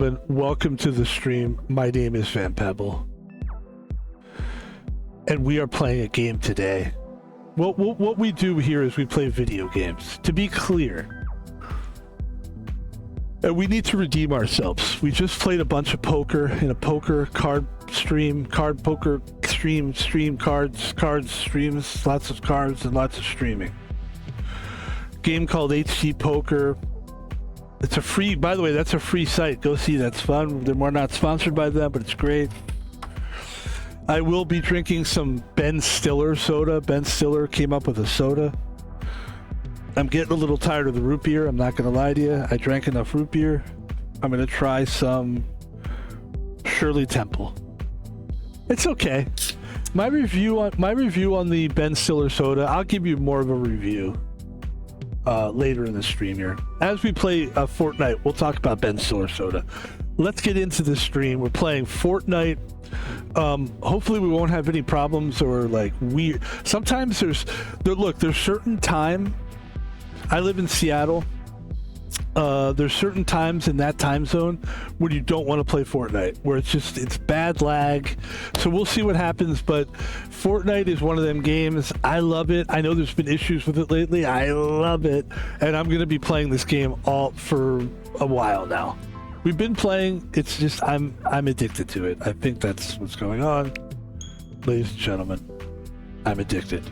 Welcome to the stream. My name is Pebble, and we are playing a game today. What we do here is we play video games. To be clear, we need to redeem ourselves. We just played a bunch of poker in a poker card poker stream cards streams, lots of cards and lots of streaming. Game called HD Poker. It's a free, by the way, that's a free site. Go see, that's fun. We're not sponsored by them, but it's great. I will be drinking some Ben Stiller soda. Ben Stiller came up with a soda. I'm getting a little tired of the root beer. I'm not going to lie to you. I drank enough root beer. I'm going to try some Shirley Temple. It's okay. My review on the Ben Stiller soda, I'll give you more of a review later in the stream here. As we play Fortnite, we'll talk about Ben Stiller soda. Let's get into the stream. We're playing Fortnite. Hopefully we won't have any problems or like weird. Sometimes there's certain time. I live in Seattle. There's certain times in that time zone where you don't want to play Fortnite, where it's bad lag. So we'll see what happens, but Fortnite is one of them games. I love it. I know there's been issues with it lately. I love it, and I'm going to be playing this game all for a while now. We've been playing. It's just I'm addicted to it. I think that's what's going on, ladies and gentlemen. I'm addicted.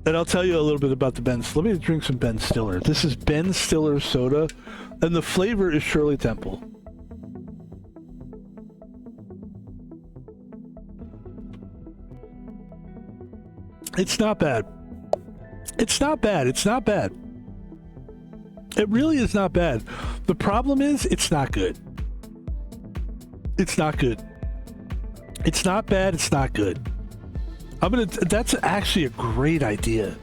And I'll tell you a little bit about the Ben. Let me drink some Ben Stiller. This is Ben Stiller soda, and the flavor is Shirley Temple. It's not bad. It's not bad. It's not bad. It really is not bad. The problem is, it's not good. It's not good. It's not bad. It's not good. That's actually a great idea.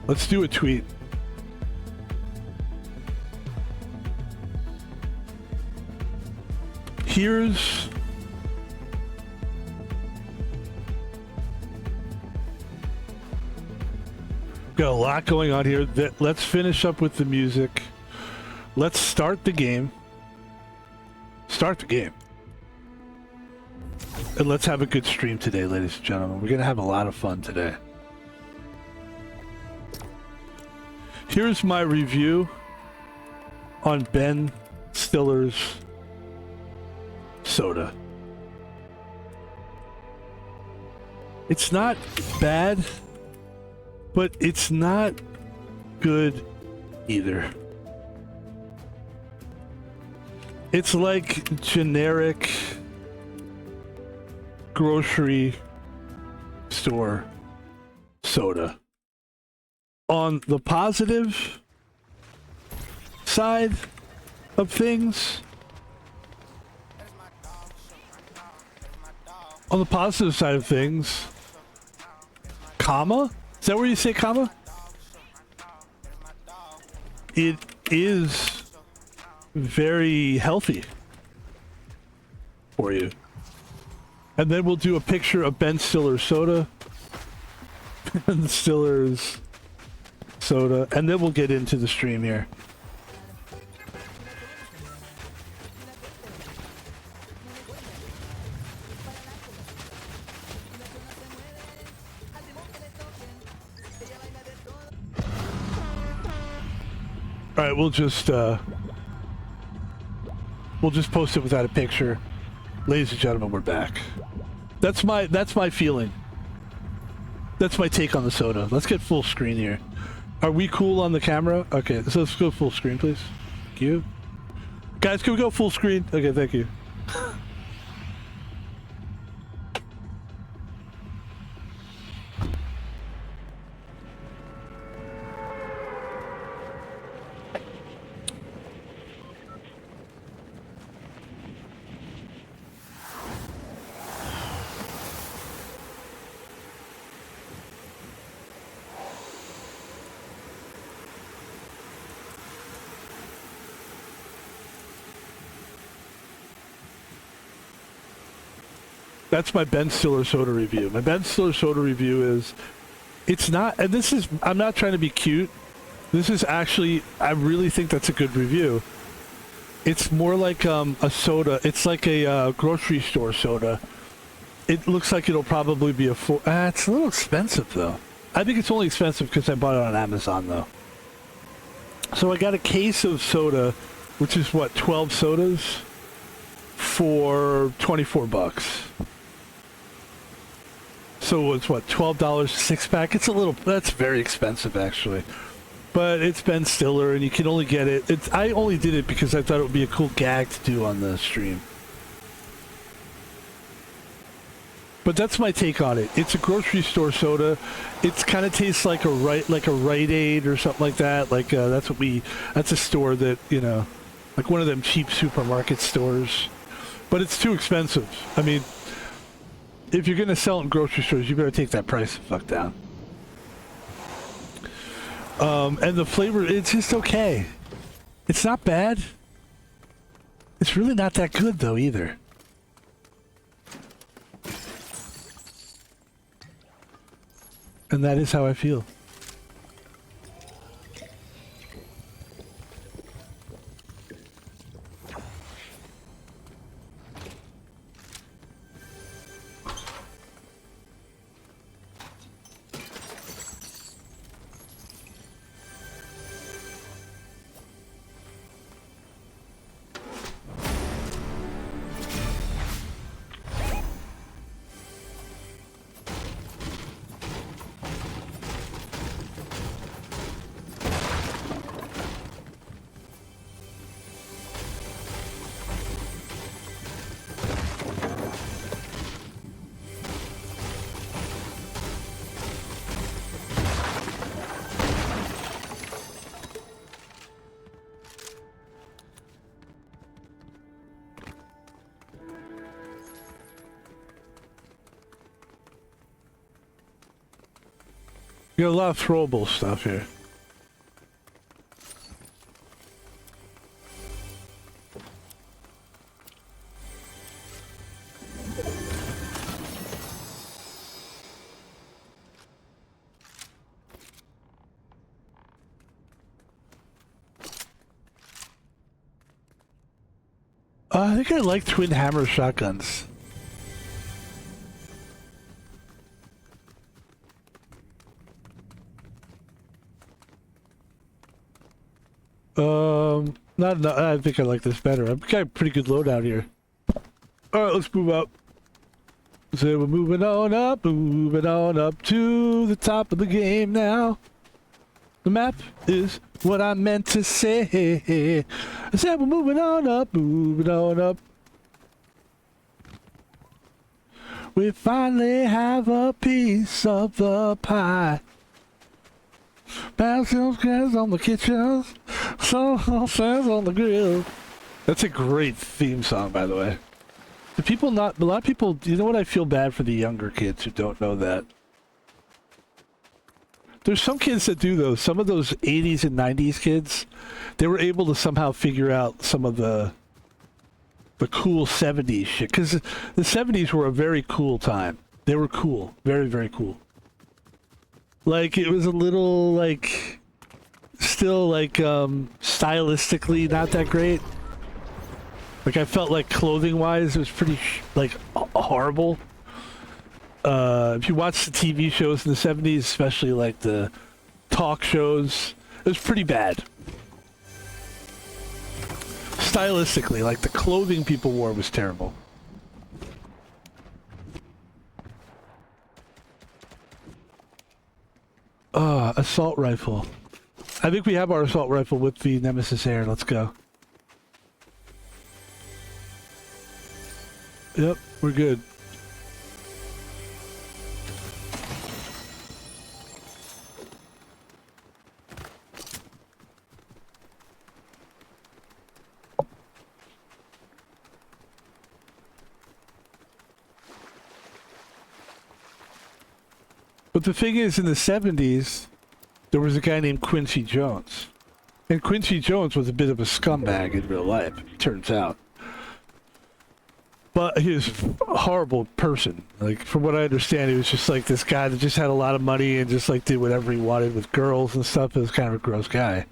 Let's do a tweet. Here's got a lot going on here. Let's finish up with the music. Let's start the game. Start the game. And let's have a good stream today, ladies and gentlemen. We're going to have a lot of fun today. Here's my review on Ben Stiller's soda. It's not bad, but it's not good either. It's like generic grocery store soda. On the positive side of things, comma? Is that where you say comma? It is very healthy for you. And then we'll do a picture of Ben Stiller's soda. Ben Stiller's soda. And then we'll get into the stream here. All right, we'll just post it without a picture. Ladies and gentlemen, we're back. That's my feeling. That's my take on the soda. Let's get full screen here. Are we cool on the camera? Okay, so let's go full screen, please. Thank you. Guys, can we go full screen? Okay, thank you. That's my Ben Stiller soda review. My Ben Stiller soda review is, it's not, and this is, I'm not trying to be cute. This is actually, I really think that's a good review. It's more like a soda. It's like a grocery store soda. It looks like it'll probably be it's a little expensive though. I think it's only expensive because I bought it on Amazon though. So I got a case of soda, which is what, 12 sodas for 24 bucks. So it's what, $12 a six pack? That's very expensive actually. But it's Ben Stiller and you can only get it. I only did it because I thought it would be a cool gag to do on the stream. But that's my take on it. It's a grocery store soda. It kind of tastes like a Rite Aid or something like that. Like that's a store that, you know, like one of them cheap supermarket stores. But it's too expensive. I mean, if you're gonna sell it in grocery stores, you better take that price the fuck down. And the flavor, it's just okay. It's not bad. It's really not that good though either. And that is how I feel. You got a lot of throwable stuff here. I think I like twin hammer shotguns. I think I like this better. I've got a pretty good loadout here. Alright, let's move up. So we're moving on up to the top of the game now. The map is what I meant to say. I said we're moving on up. We finally have a piece of the pie. Bouncing cans on the kitchen, some sands on the grill. That's a great theme song, by the way. A lot of people, you know what, I feel bad for the younger kids who don't know that. There's some kids that do those. Some of those 80s and 90s kids, they were able to somehow figure out some of the cool 70s shit. Because the 70s were a very cool time. They were cool. Very, very cool. Like, it was a little, like, still, like, stylistically not that great. Like, I felt like clothing-wise, it was pretty, like, horrible. If you watch the TV shows in the 70s, especially, like, the talk shows, it was pretty bad. Stylistically, like, the clothing people wore was terrible. Assault rifle. I think we have our assault rifle with the Nemesis Air. Let's go. Yep, we're good. But the thing is, in the 70s, there was a guy named Quincy Jones. And Quincy Jones was a bit of a scumbag in real life, turns out. But he was a horrible person. Like, from what I understand, he was just like this guy that just had a lot of money and just like did whatever he wanted with girls and stuff. It was kind of a gross guy.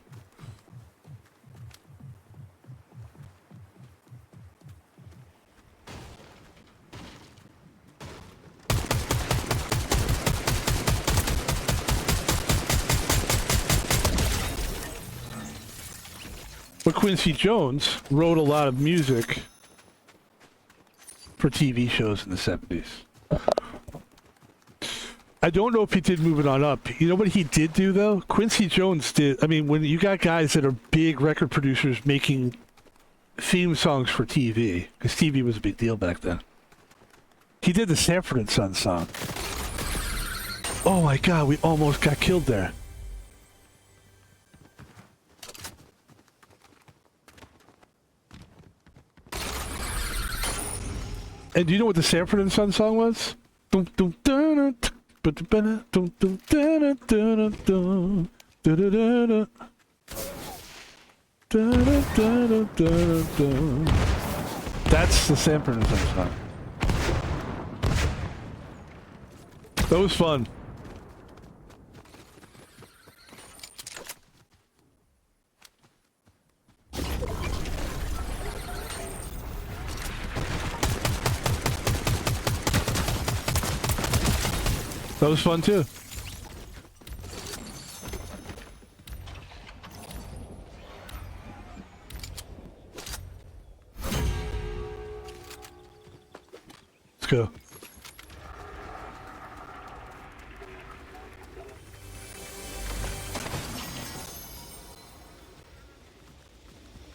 Quincy Jones wrote a lot of music for TV shows in the 70s. I don't know if he did Moving On Up. You know what he did do, though? Quincy Jones did. I mean, when you got guys that are big record producers making theme songs for TV, because TV was a big deal back then. He did the Sanford and Son song. Oh my God, we almost got killed there. And do you know what the Sanford and Son song was? That's the Sanford and Son song. That was fun. That was fun too. Let's go.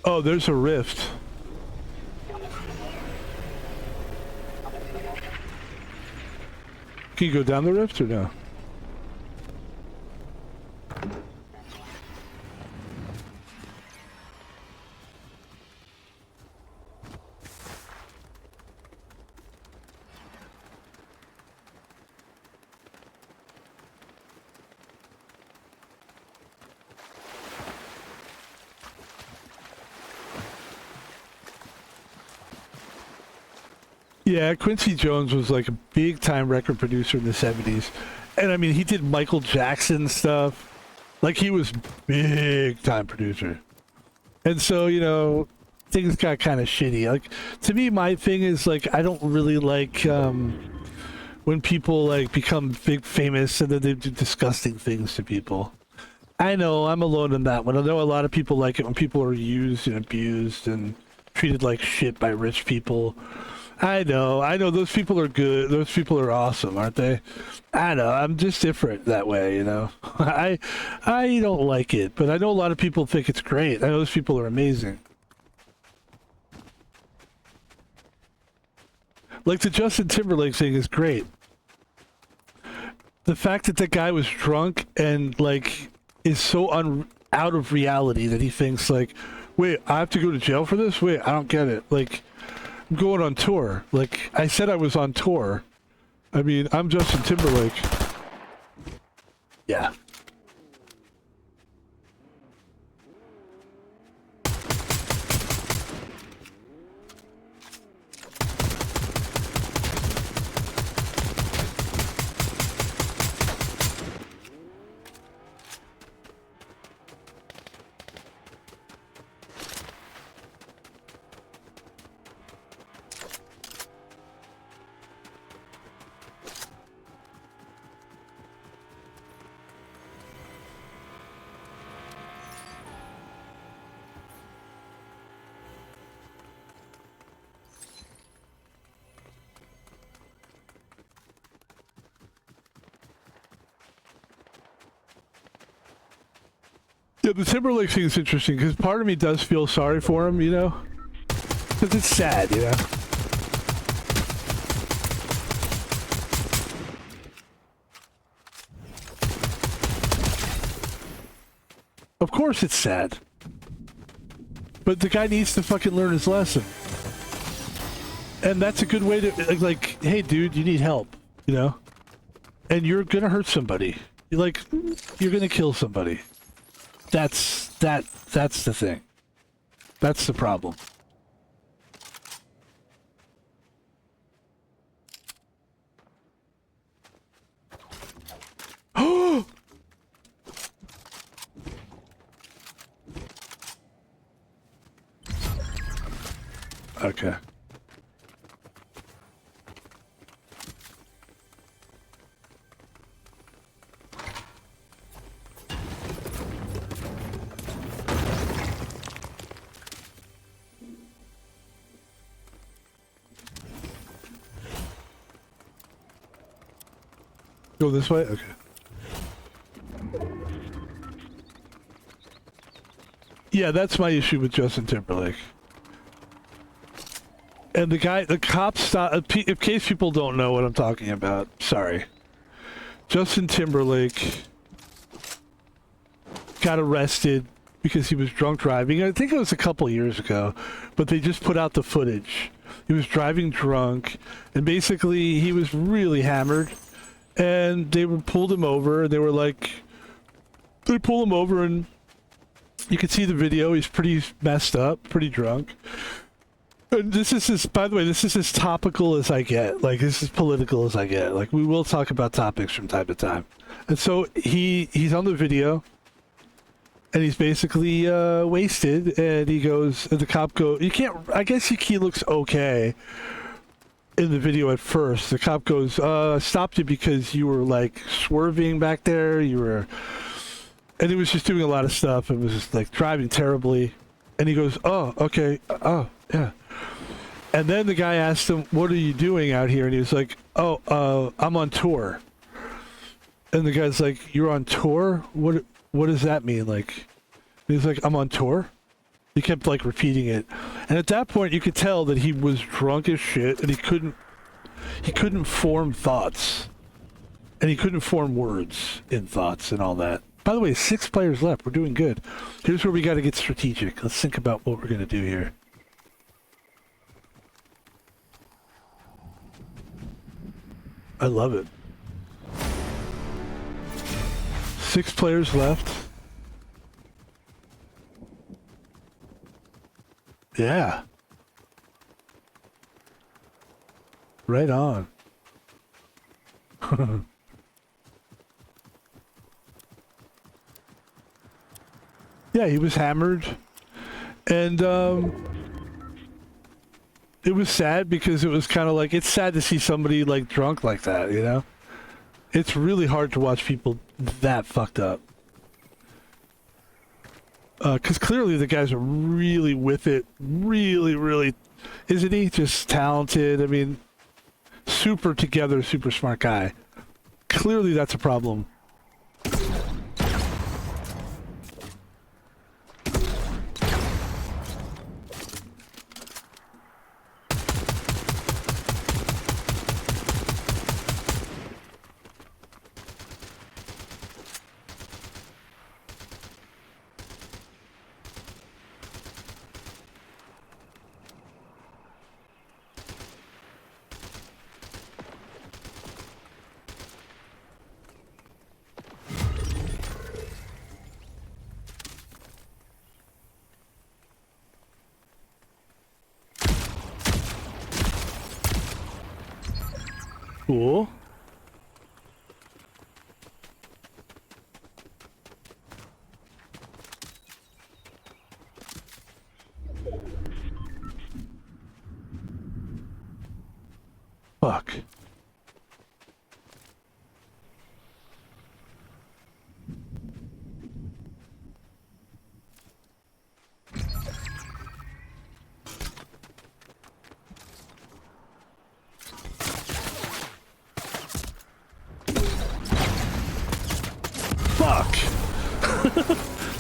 Oh, there's a rift. Can you go down the rift or no? Yeah, Quincy Jones was like a big time record producer in the 70s. And I mean, he did Michael Jackson stuff. Like, he was big time producer. And so, you know, things got kind of shitty. Like, to me, my thing is, like, I don't really like when people, like, become big famous and then they do disgusting things to people. I know, I'm alone in that one. I know a lot of people like it when people are used and abused and treated like shit by rich people. I know those people are good. Those people are awesome, aren't they? I know, I'm just different that way, you know. I don't like it, but I know a lot of people think it's great. I know those people are amazing. Like the Justin Timberlake thing is great. The fact that guy was drunk and like is so out of reality that he thinks like, wait, I have to go to jail for this? Wait, I don't get it. Like, I'm going on tour. Like, I said I was on tour. I mean, I'm Justin Timberlake. Yeah. Yeah, the Timberlake thing is interesting because part of me does feel sorry for him, you know? Because it's sad, you know? Of course it's sad. But the guy needs to fucking learn his lesson. And that's a good way to, like, hey dude, you need help, you know? And you're gonna hurt somebody. You're gonna kill somebody. That's the thing. That's the problem. Oh! Okay. Go this way? Okay. Yeah, that's my issue with Justin Timberlake. And the cop stopped, in case people don't know what I'm talking about, sorry. Justin Timberlake got arrested because he was drunk driving. I think it was a couple years ago, but they just put out the footage. He was driving drunk, and basically he was really hammered, and they pulled him over, and they were like, they pull him over, and you can see the video. He's pretty messed up, pretty drunk. And this is as, by the way, this is as topical as I get. Like, this is political as I get. Like, we will talk about topics from time to time. And so he's on the video, and he's basically wasted, and he goes, and the cop goes, you can't, I guess he looks okay in the video at first. The cop goes, stopped you because you were, like, swerving back there, you were, and he was just doing a lot of stuff, and was just, like, driving terribly. And he goes, oh, okay, oh, yeah. And then the guy asked him, what are you doing out here? And he was like, oh, I'm on tour. And the guy's like, you're on tour? What does that mean? Like, he's like, I'm on tour? He kept, like, repeating it. And at that point, you could tell that he was drunk as shit, and he couldn't form thoughts. And he couldn't form words in thoughts and all that. By the way, 6 players left. We're doing good. Here's where we got to get strategic. Let's think about what we're going to do here. I love it. 6 players left. Yeah. Right on. Yeah, he was hammered. And it was sad because it was kind of like, it's sad to see somebody like drunk like that, you know? It's really hard to watch people that fucked up. Because clearly the guys are really with it. Really, really. Isn't he just talented? I mean, super together, super smart guy. Clearly that's a problem. Cool. Fuck. Fuck!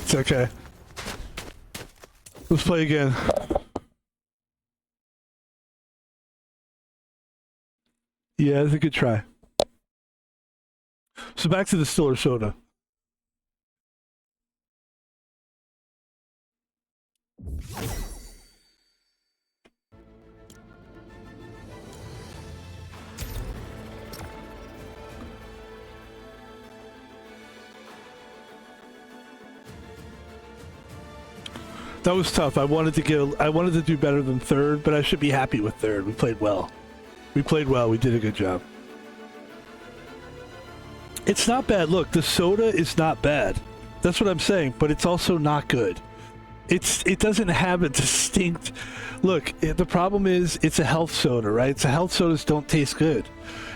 It's okay. Let's play again. Yeah, that's a good try. So back to the Stiller soda. That was tough. I wanted to do better than third, but I should be happy with third. We played well. We played well. We did a good job. It's not bad. Look, the soda is not bad. That's what I'm saying, but it's also not good. It doesn't have a distinct... Look, the problem is it's a health soda, right? So health sodas don't taste good.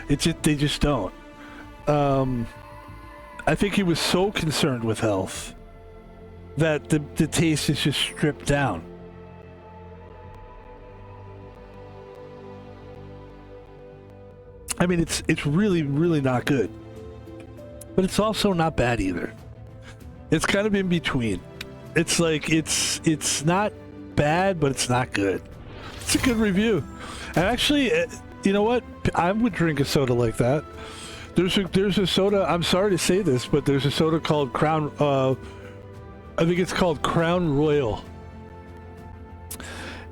They just don't. I think he was so concerned with health that the taste is just stripped down. I mean, it's really, really not good. but it's also not bad either. It's kind of in between. It's like it's not bad, but it's not good. It's a good review. And actually, you know what? I would drink a soda like that. There's a soda. I'm sorry to say this, but there's a soda called Crown. I think it's called Crown Royal.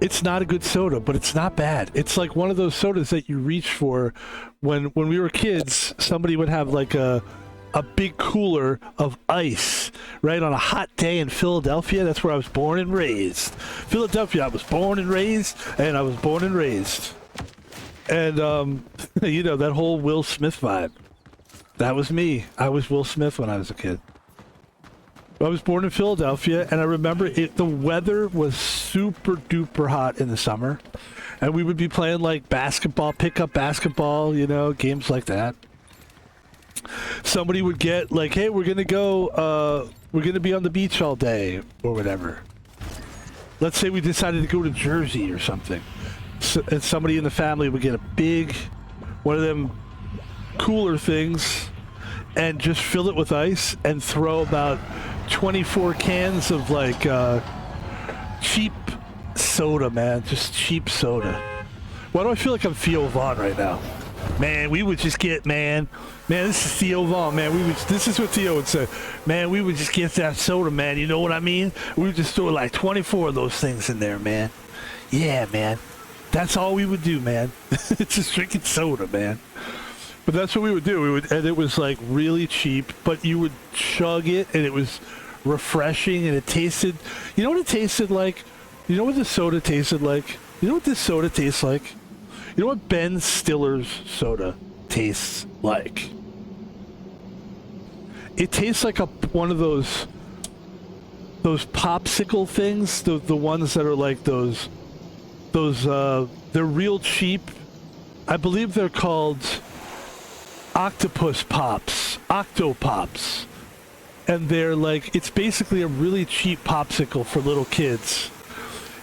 It's not a good soda, but it's not bad. It's like one of those sodas that you reach for when we were kids. Somebody would have like a big cooler of ice, right, on a hot day in Philadelphia. That's where I was born and raised. Philadelphia, I was born and raised, and I was born and raised. And, you know, that whole Will Smith vibe. That was me. I was Will Smith when I was a kid. I was born in Philadelphia, and I remember the weather was super duper hot in the summer. And we would be playing, like, basketball, pickup basketball, you know, games like that. Somebody would get like, hey, we're gonna be on the beach all day or whatever. Let's say we decided to go to Jersey or something, and somebody in the family would get a big one of them cooler things and just fill it with ice and throw about 24 cans of like cheap soda, man. Just cheap soda. Why do I feel like I'm Theo Vaughn right now? Man, we would just get, man, this is Theo Vaughn, man. This is what Theo would say. Man, we would just get that soda, man. You know what I mean? We would just throw like 24 of those things in there, man. Yeah, man. That's all we would do, man. It's just drinking soda, man. But that's what we would do. And it was like really cheap, but you would chug it, and it was refreshing, and it tasted. You know what it tasted like? You know what the soda tasted like? You know what this soda tastes like? You know what Ben Stiller's soda tastes like? It tastes like one of those popsicle things, the ones that are like those they're real cheap. I believe they're called Octopus Pops, Octo Pops. And they're like, it's basically a really cheap popsicle for little kids.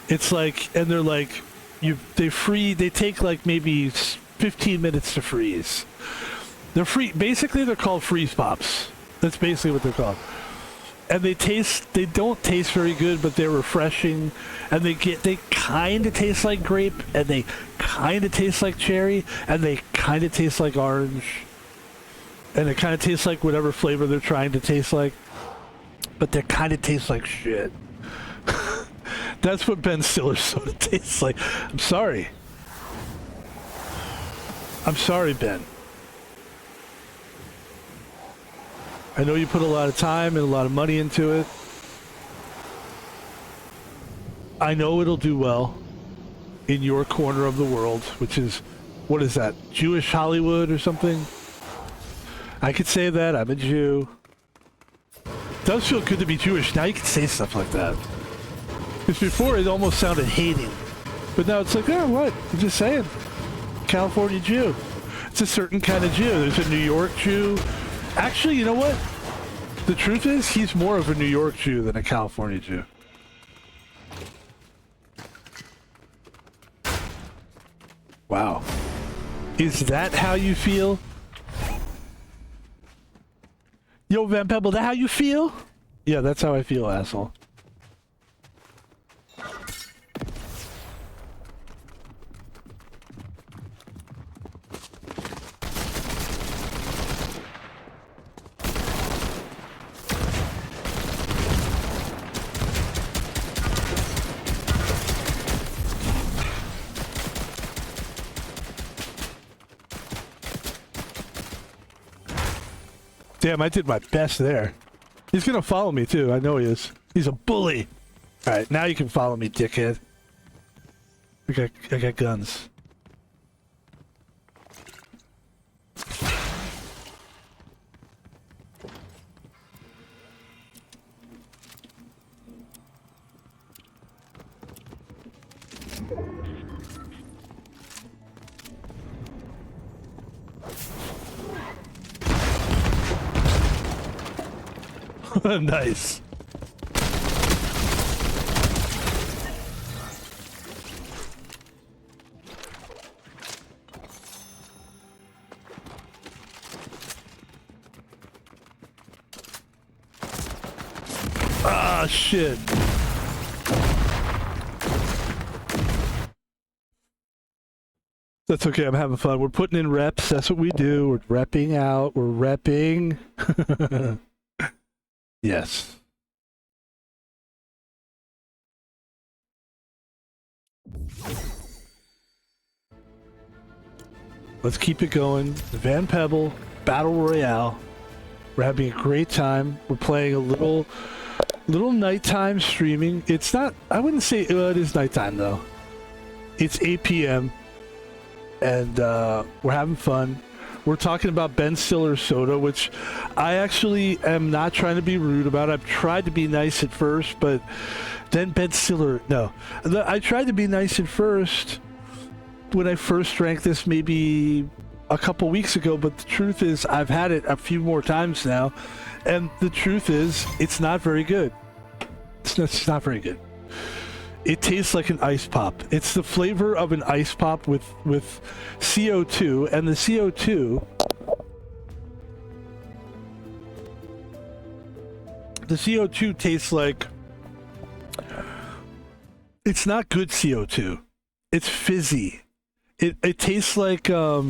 It's like, and they're like, they take like maybe 15 minutes to freeze. They're basically they're called freeze pops. That's basically what they're called. And they don't taste very good, but they're refreshing, and they kind of taste like grape, and they kind of taste like cherry, and they kind of taste like orange, and it kind of tastes like whatever flavor they're trying to taste like, but they kind of taste like shit. That's what Ben Stiller's soda tastes like. I'm sorry. I'm sorry, Ben. I know you put a lot of time and a lot of money into it. I know it'll do well in your corner of the world, which is, what is that, Jewish Hollywood or something? I could say that. I'm a Jew. It does feel good to be Jewish. Now you can say stuff like that. Because before it almost sounded hating. But now it's like, oh, what? I'm just saying. California Jew. It's a certain kind of Jew. There's a New York Jew. Actually, you know what? The truth is, he's more of a New York Jew than a California Jew. Wow. Is that how you feel? Yo, Van Pebble, that how you feel? Yeah, that's how I feel, asshole. Damn, I did my best there. He's gonna follow me too. I know he is. He's a bully. All right, now you can follow me, dickhead. I got guns. Nice. Oh shit. That's okay, I'm having fun. We're putting in reps, that's what we do. We're repping out, we're repping. Yes. Let's keep it going. Van Pebble, Battle Royale. We're having a great time. We're playing a little nighttime streaming. It's not, I wouldn't say, it is nighttime though. It's 8 p.m. and we're having fun. We're talking about Ben Stiller's soda, which I actually am not trying to be rude about. I've tried to be nice at first, but then Ben Stiller, no. I tried to be nice at first when I first drank this maybe a couple weeks ago, but the truth is I've had it a few more times now, and the truth is it's not very good. It's not very good. It tastes like an ice pop. It's the flavor of an ice pop with CO2, and the CO2 tastes like, it's not good CO2. It's fizzy. It tastes like have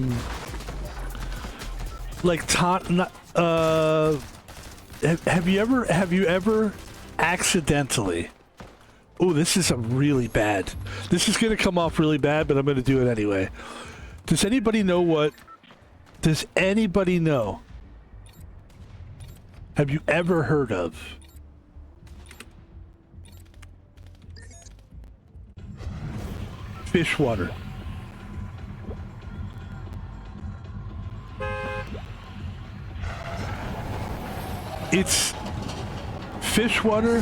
you ever accidentally, oh, this is a really bad, this is gonna come off really bad, but I'm gonna do it anyway. Does anybody know have you ever heard of fish water? It's fish water.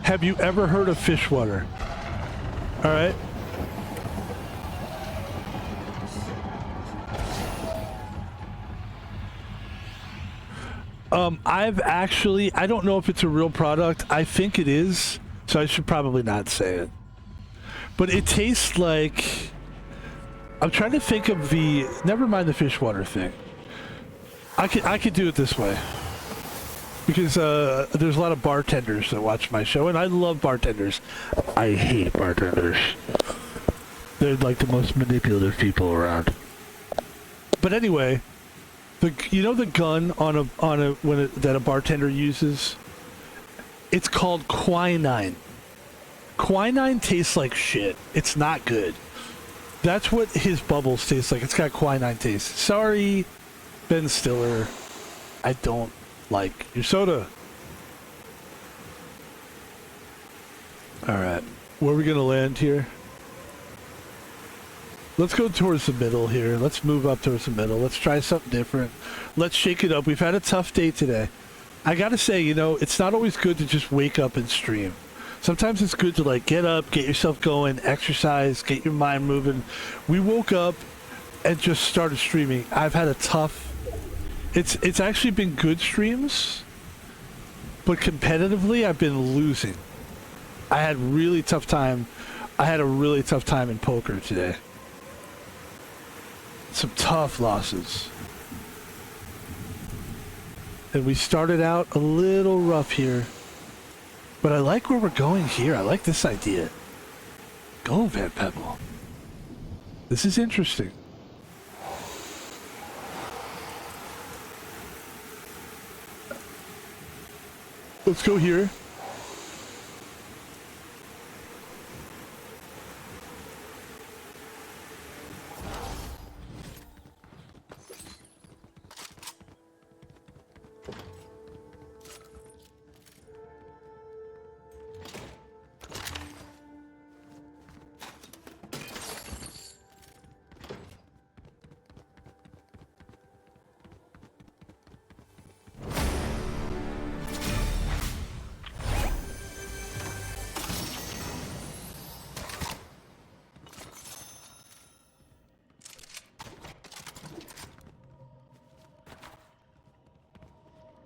Have you ever heard of fish water? All right. I don't know if it's a real product. I think it is, so I should probably not say it. But it tastes like, I'm trying to think of never mind the fish water thing. I could do it this way. Because there's a lot of bartenders that watch my show, and I love bartenders. I hate bartenders. They're like the most manipulative people around. But anyway, you know the gun that a bartender uses? It's called quinine. Quinine tastes like shit. It's not good. That's what his bubbles taste like. It's got quinine taste. Sorry, Ben Stiller. I don't like your soda. Alright, where are we gonna land here? Let's go towards the middle here. Let's move up towards the middle. Let's try something different. Let's shake it up. We've had a tough day today. I gotta say, you know, it's not always good to just wake up and stream. Sometimes it's good to like get up, get yourself going, exercise, get your mind moving. We woke up and just started streaming. I've had a tough, it's actually been good streams, but competitively I've been losing. I had a really tough time in poker today. Some tough losses. And we started out a little rough here. But I like where we're going here. I like this idea. Go, Van Pebble. This is interesting. Let's go here.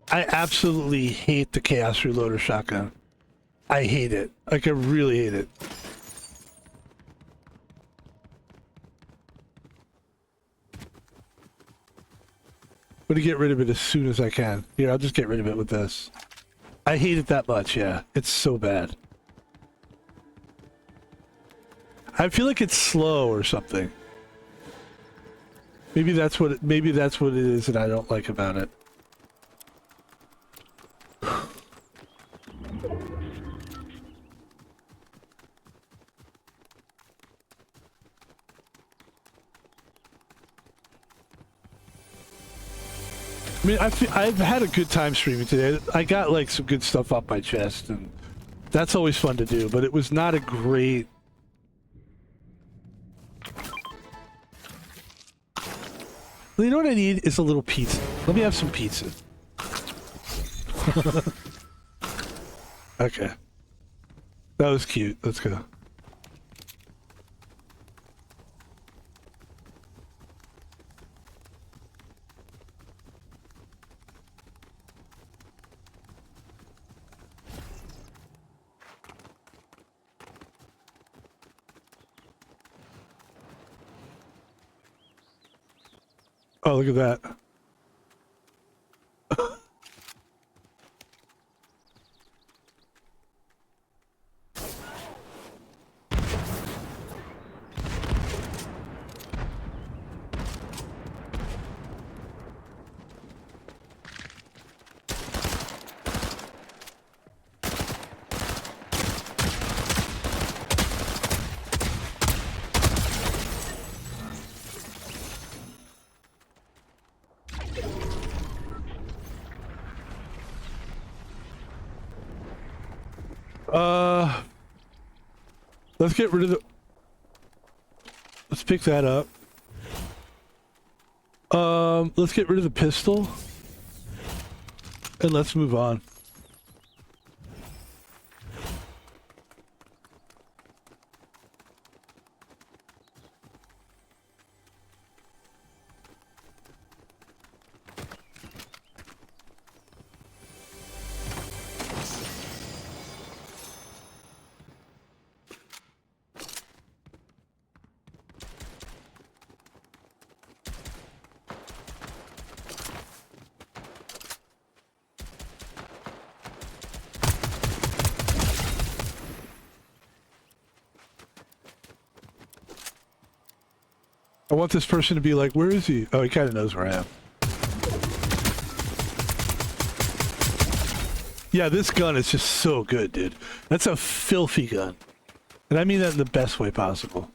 I absolutely hate the Chaos Reloader shotgun. I hate it. Like, I really hate it. I'm gonna get rid of it as soon as I can. Here, I'll just get rid of it with this. I hate it that much, yeah. It's so bad. I feel like it's slow or something. Maybe that's what it is that I don't like about it. I mean, I've had a good time streaming today. I got like some good stuff off my chest, and that's always fun to do. But it was not a great. Well, you know what I need is a little pizza. Let me have some pizza. Okay, that was cute. Let's go. Oh, look at that. Let's get rid of the... Let's pick that up. Let's get rid of the pistol. And let's move on. I want this person to be like, where is he? Oh, he kind of knows where I am. Yeah, this gun is just so good, dude. That's a filthy gun. And I mean that in the best way possible.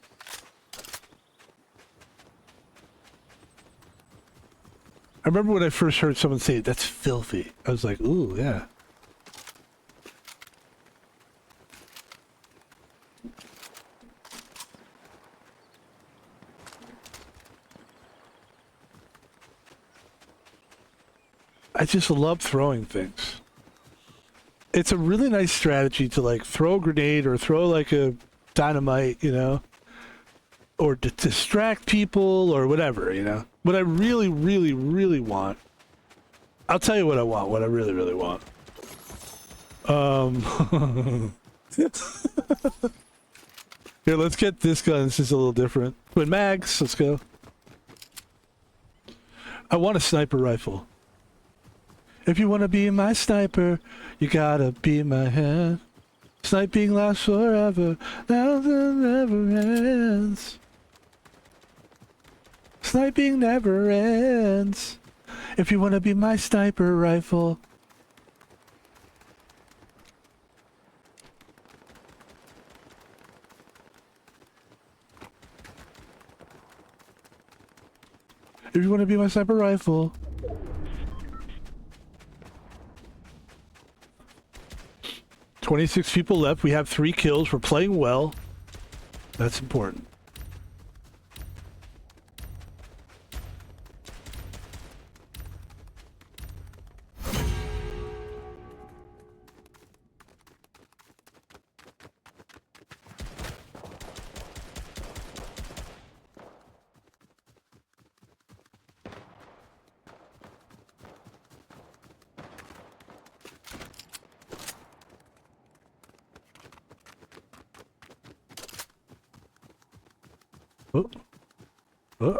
I remember when I first heard someone say, that's filthy. I was like, ooh, yeah. I just love throwing things. It's a really nice strategy to like throw a grenade or throw like a dynamite, you know, or to distract people or whatever, you know. What I really, really, really want. I'll tell you what I want, what I really, really want. Here, let's get this gun. This is a little different. Twin mags, let's go. I want a sniper rifle. If you want to be my sniper, you gotta be my hand. Sniping lasts forever, now it never ends. Sniping never ends. If you want to be my sniper rifle. If you want to be my sniper rifle. 26 people left. We have 3 kills. We're playing well. That's important. Oh. Oh.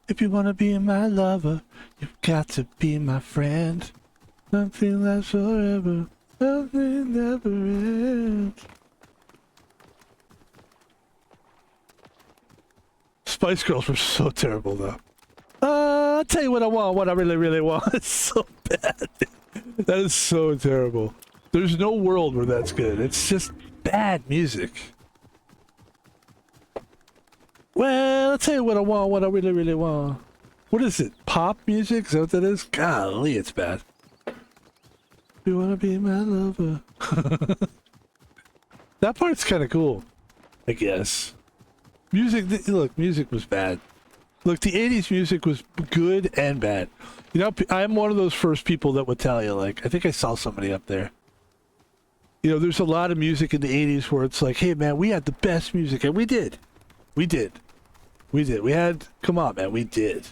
If you wanna be my lover, you've got to be my friend. Something lasts forever, something never ends. Spice Girls were so terrible, though. I'll tell you what I want, what I really, really want. It's so bad. That is so terrible. There's no world where that's good. It's just bad music. Well, I'll tell you what I want, what I really, really want. What is it? Pop music? Is that what that is? Golly, it's bad. You wanna be my lover? That part's kind of cool, I guess. Music, look, music was bad. Look, the 80s music was good and bad. You know, I'm one of those first people that would tell you, like, I think I saw somebody up there. You know, there's a lot of music in the 80s where it's like, hey, man, we had the best music. And we did. We did. We did. We had, come on, man, we did.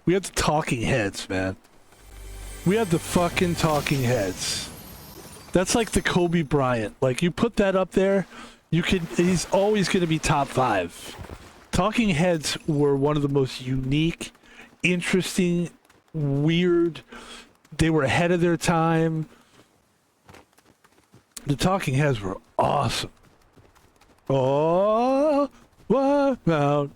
We had the Talking Heads, man. We had the fucking Talking Heads. That's like the Kobe Bryant. Like, you put that up there, you can, he's always going to be top 5. Talking Heads were one of the most unique, interesting, weird. They were ahead of their time. The Talking Heads were awesome. Oh, what now?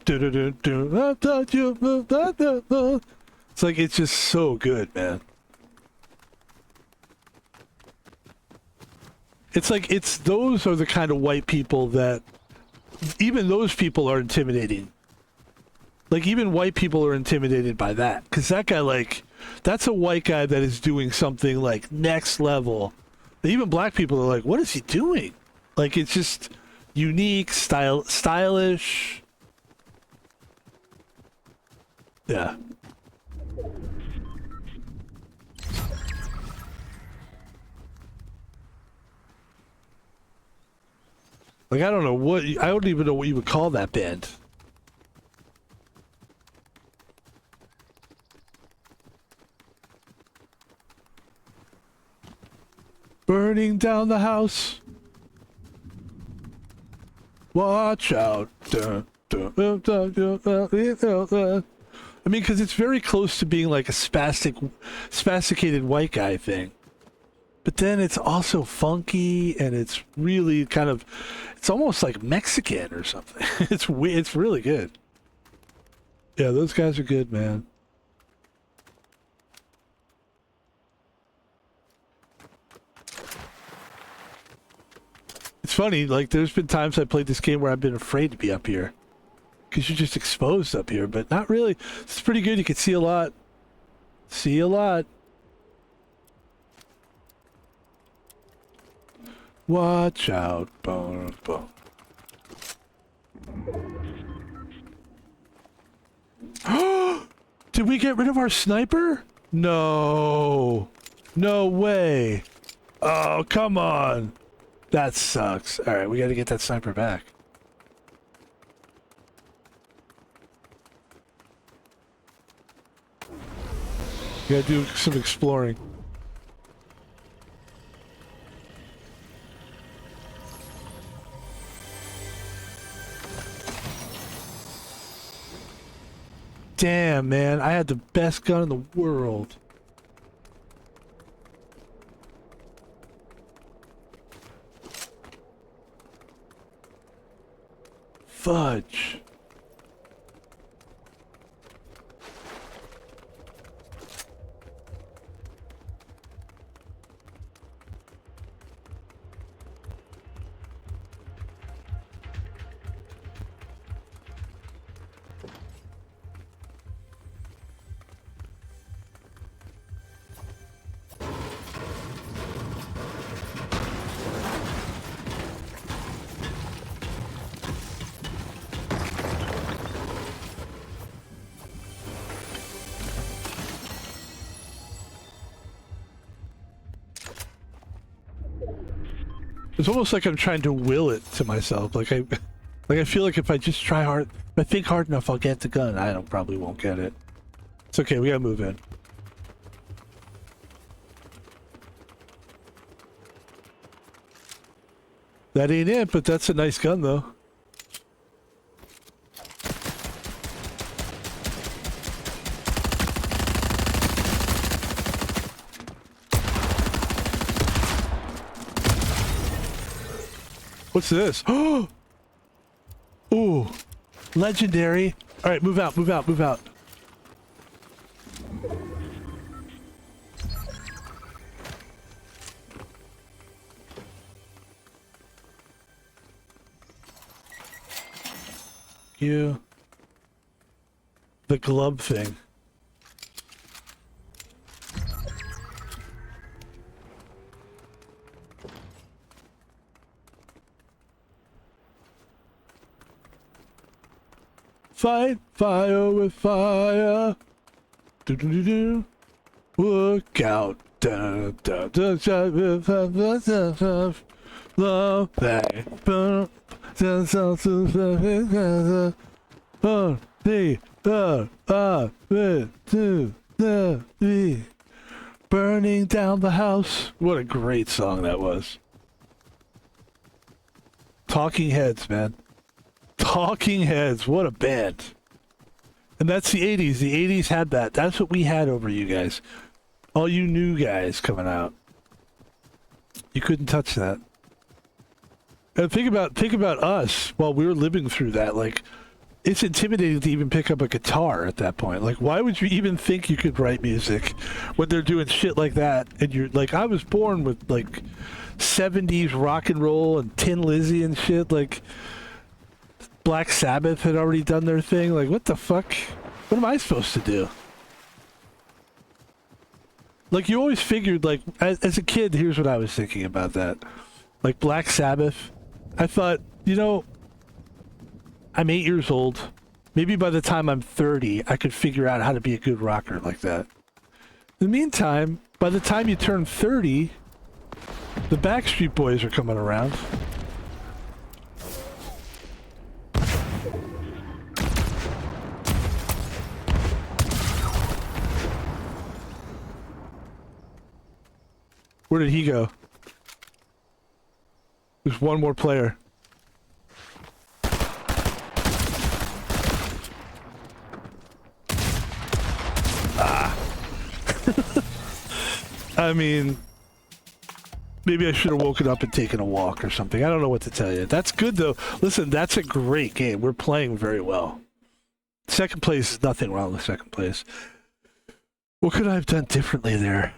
It's like, it's just so good, man. It's like, those are the kind of white people that, even those people are intimidating. Like, even white people are intimidated by that. Because that guy, like, that's a white guy that is doing something, like, next level. Even black people are like, what is he doing? Like, it's just unique, stylish. Yeah. Like, I don't know what, I don't even know what you would call that band. Burning down the house. Watch out. I mean, because it's very close to being like a spasticated white guy thing. But then it's also funky, and it's really kind of, it's almost like Mexican or something. It's really good. Yeah, those guys are good, man. It's funny, like, there's been times I played this game where I've been afraid to be up here. Because you're just exposed up here, but not really. It's pretty good. You can see a lot. See a lot. Watch out. Boom, boom. Did we get rid of our sniper? No. No way. Oh, come on. That sucks. Alright, we gotta get that sniper back. We gotta do some exploring. Damn, man. I had the best gun in the world. Fudge. It's almost like I'm trying to will it to myself. Like I feel like if I just try hard, if I think hard enough, I'll get the gun. I probably won't get it. It's okay. We gotta move in. That ain't it, but that's a nice gun, though. What's this? Oh! Ooh. Legendary. Alright, move out, move out, move out. You. The glove thing. Fight fire with fire. Do do do do. Look out. Da da da da da. Love that. Burning down the house. What a great song that was. Talking Heads, man. Talking Heads, what a band. And that's the 80s. The 80s had that. That's what we had over you guys. All you new guys coming out. You couldn't touch that. And think about us while we were living through that. Like, it's intimidating to even pick up a guitar at that point. Like, why would you even think you could write music when they're doing shit like that? And you're like, I was born with like 70s rock and roll and Tin Lizzy and shit. Like, Black Sabbath had already done their thing. Like, what the fuck? What am I supposed to do? Like, you always figured, like, as a kid, here's what I was thinking about that. Like, Black Sabbath, I thought, you know, I'm 8 years old. Maybe by the time I'm 30, I could figure out how to be a good rocker like that. In the meantime, by the time you turn 30, the Backstreet Boys are coming around. Where did he go? There's one more player. Ah. I mean, maybe I should have woken up and taken a walk or something. I don't know what to tell you. That's good though. Listen, that's a great game. We're playing very well. Second place is nothing wrong with second place. What could I have done differently there?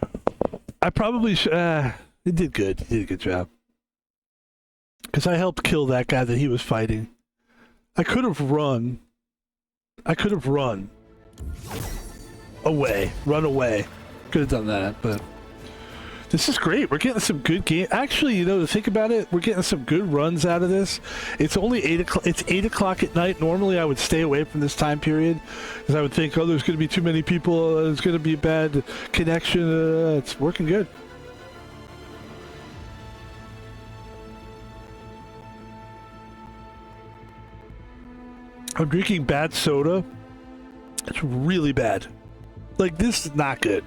I probably should. He did good. He did a good job. Because I helped kill that guy that he was fighting. I could have run. I could have run away. Run away. Could have done that, but this is great. We're getting some good game. Actually, you know, to think about it, we're getting some good runs out of this. It's only 8 o'clock. It's 8 o'clock at night. Normally, I would stay away from this time period because I would think, oh, there's going to be too many people. There's going to be a bad connection. It's working good. I'm drinking bad soda. It's really bad. Like, this is not good.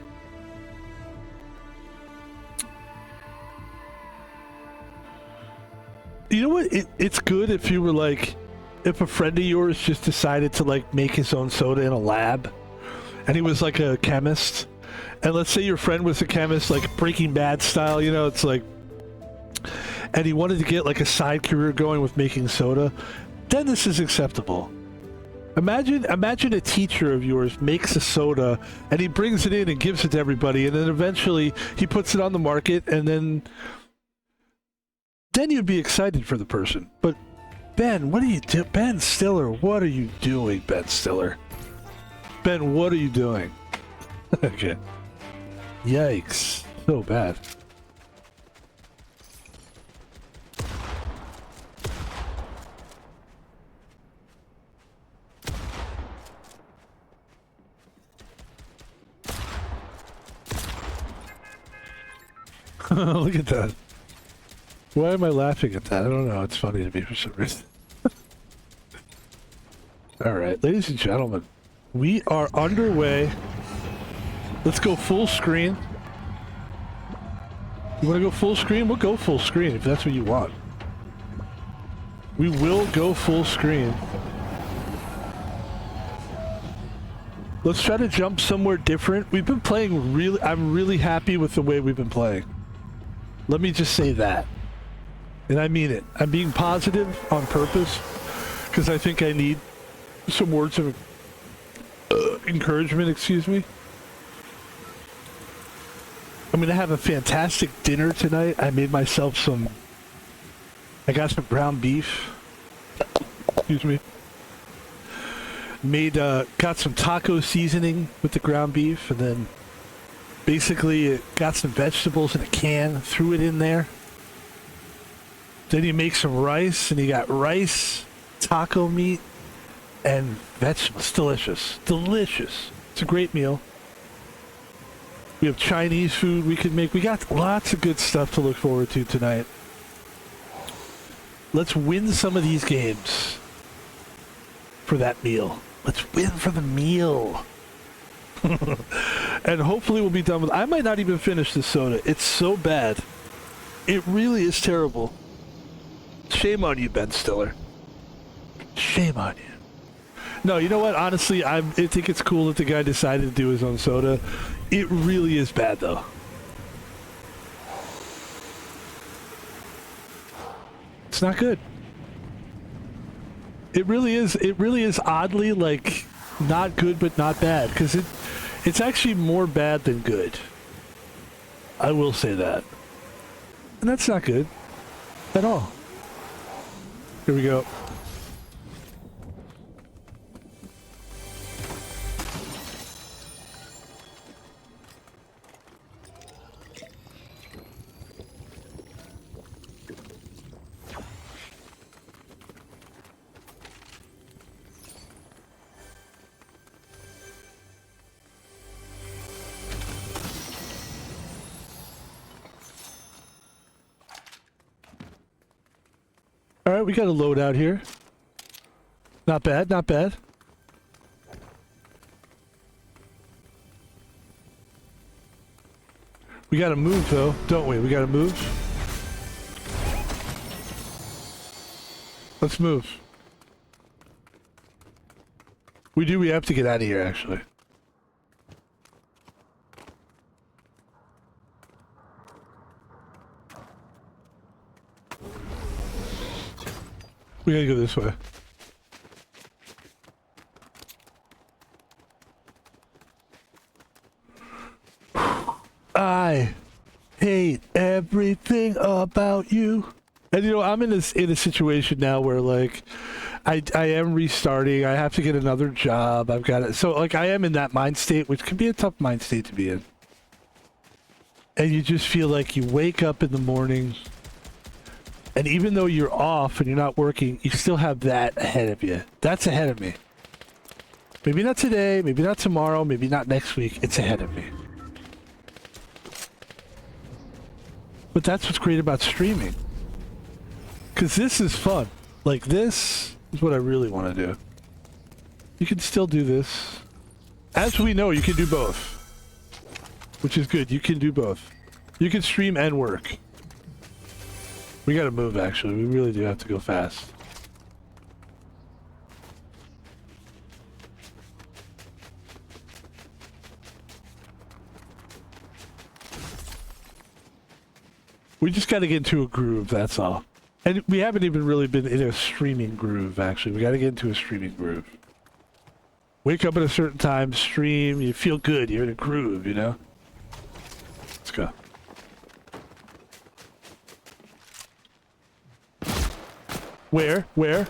You know what? It's good if you were like, if a friend of yours just decided to like make his own soda in a lab, and he was like a chemist, and let's say your friend was a chemist, like Breaking Bad style, you know, it's like, and he wanted to get like a side career going with making soda, then this is acceptable. Imagine a teacher of yours makes a soda and he brings it in and gives it to everybody, and then eventually he puts it on the market, and then you'd be excited for the person. But Ben, what are you doing? Ben Stiller, what are you doing, Ben Stiller? Ben, what are you doing? Okay. Yikes. So bad. Look at that. Why am I laughing at that? I don't know. It's funny to me for some reason. Alright, ladies and gentlemen, we are underway. Let's go full screen. You want to go full screen? We'll go full screen if that's what you want. We will go full screen. Let's try to jump somewhere different. We've been playing really... I'm really happy with the way we've been playing. Let me just say that. And I mean it. I'm being positive on purpose because I think I need some words of encouragement, excuse me. I'm going to have a fantastic dinner tonight. I made myself I got some ground beef. Excuse me. Got some taco seasoning with the ground beef, and then basically got some vegetables in a can, threw it in there. Then you make some rice, and you got rice, taco meat, and vegetables. Delicious. Delicious. It's a great meal. We have Chinese food we can make. We got lots of good stuff to look forward to tonight. Let's win some of these games for that meal. Let's win for the meal. And hopefully we'll be done with... I might not even finish this soda. It's so bad. It really is terrible. Shame on you, Ben Stiller. Shame on you. No, you know what? Honestly, I think it's cool that the guy decided to do his own soda. It really is bad, though. It's not good. It really is oddly, like, not good but not bad. Because it's actually more bad than good. I will say that. And that's not good. At all. Here we go. All right, we got a loadout here. Not bad, not bad. We gotta move, though, don't we? We gotta move. Let's move. We have to get out of here, actually. We gotta go this way. I hate everything about you. And you know, I'm in a situation now where like I am restarting. I have to get another job. I've got it. So like I am in that mind state, which can be a tough mind state to be in. And you just feel like you wake up in the morning, and even though you're off and you're not working, you still have that ahead of you. That's ahead of me. Maybe not today, maybe not tomorrow, maybe not next week. It's ahead of me. But that's what's great about streaming. Because this is fun. Like, this is what I really want to do. You can still do this. As we know, you can do both. Which is good. You can do both. You can stream and work. We gotta move, actually. We really do have to go fast. We just gotta get into a groove, that's all. And we haven't even really been in a streaming groove, actually. We gotta get into a streaming groove. Wake up at a certain time, stream, you feel good, you're in a groove, you know? Let's go. Where? Where?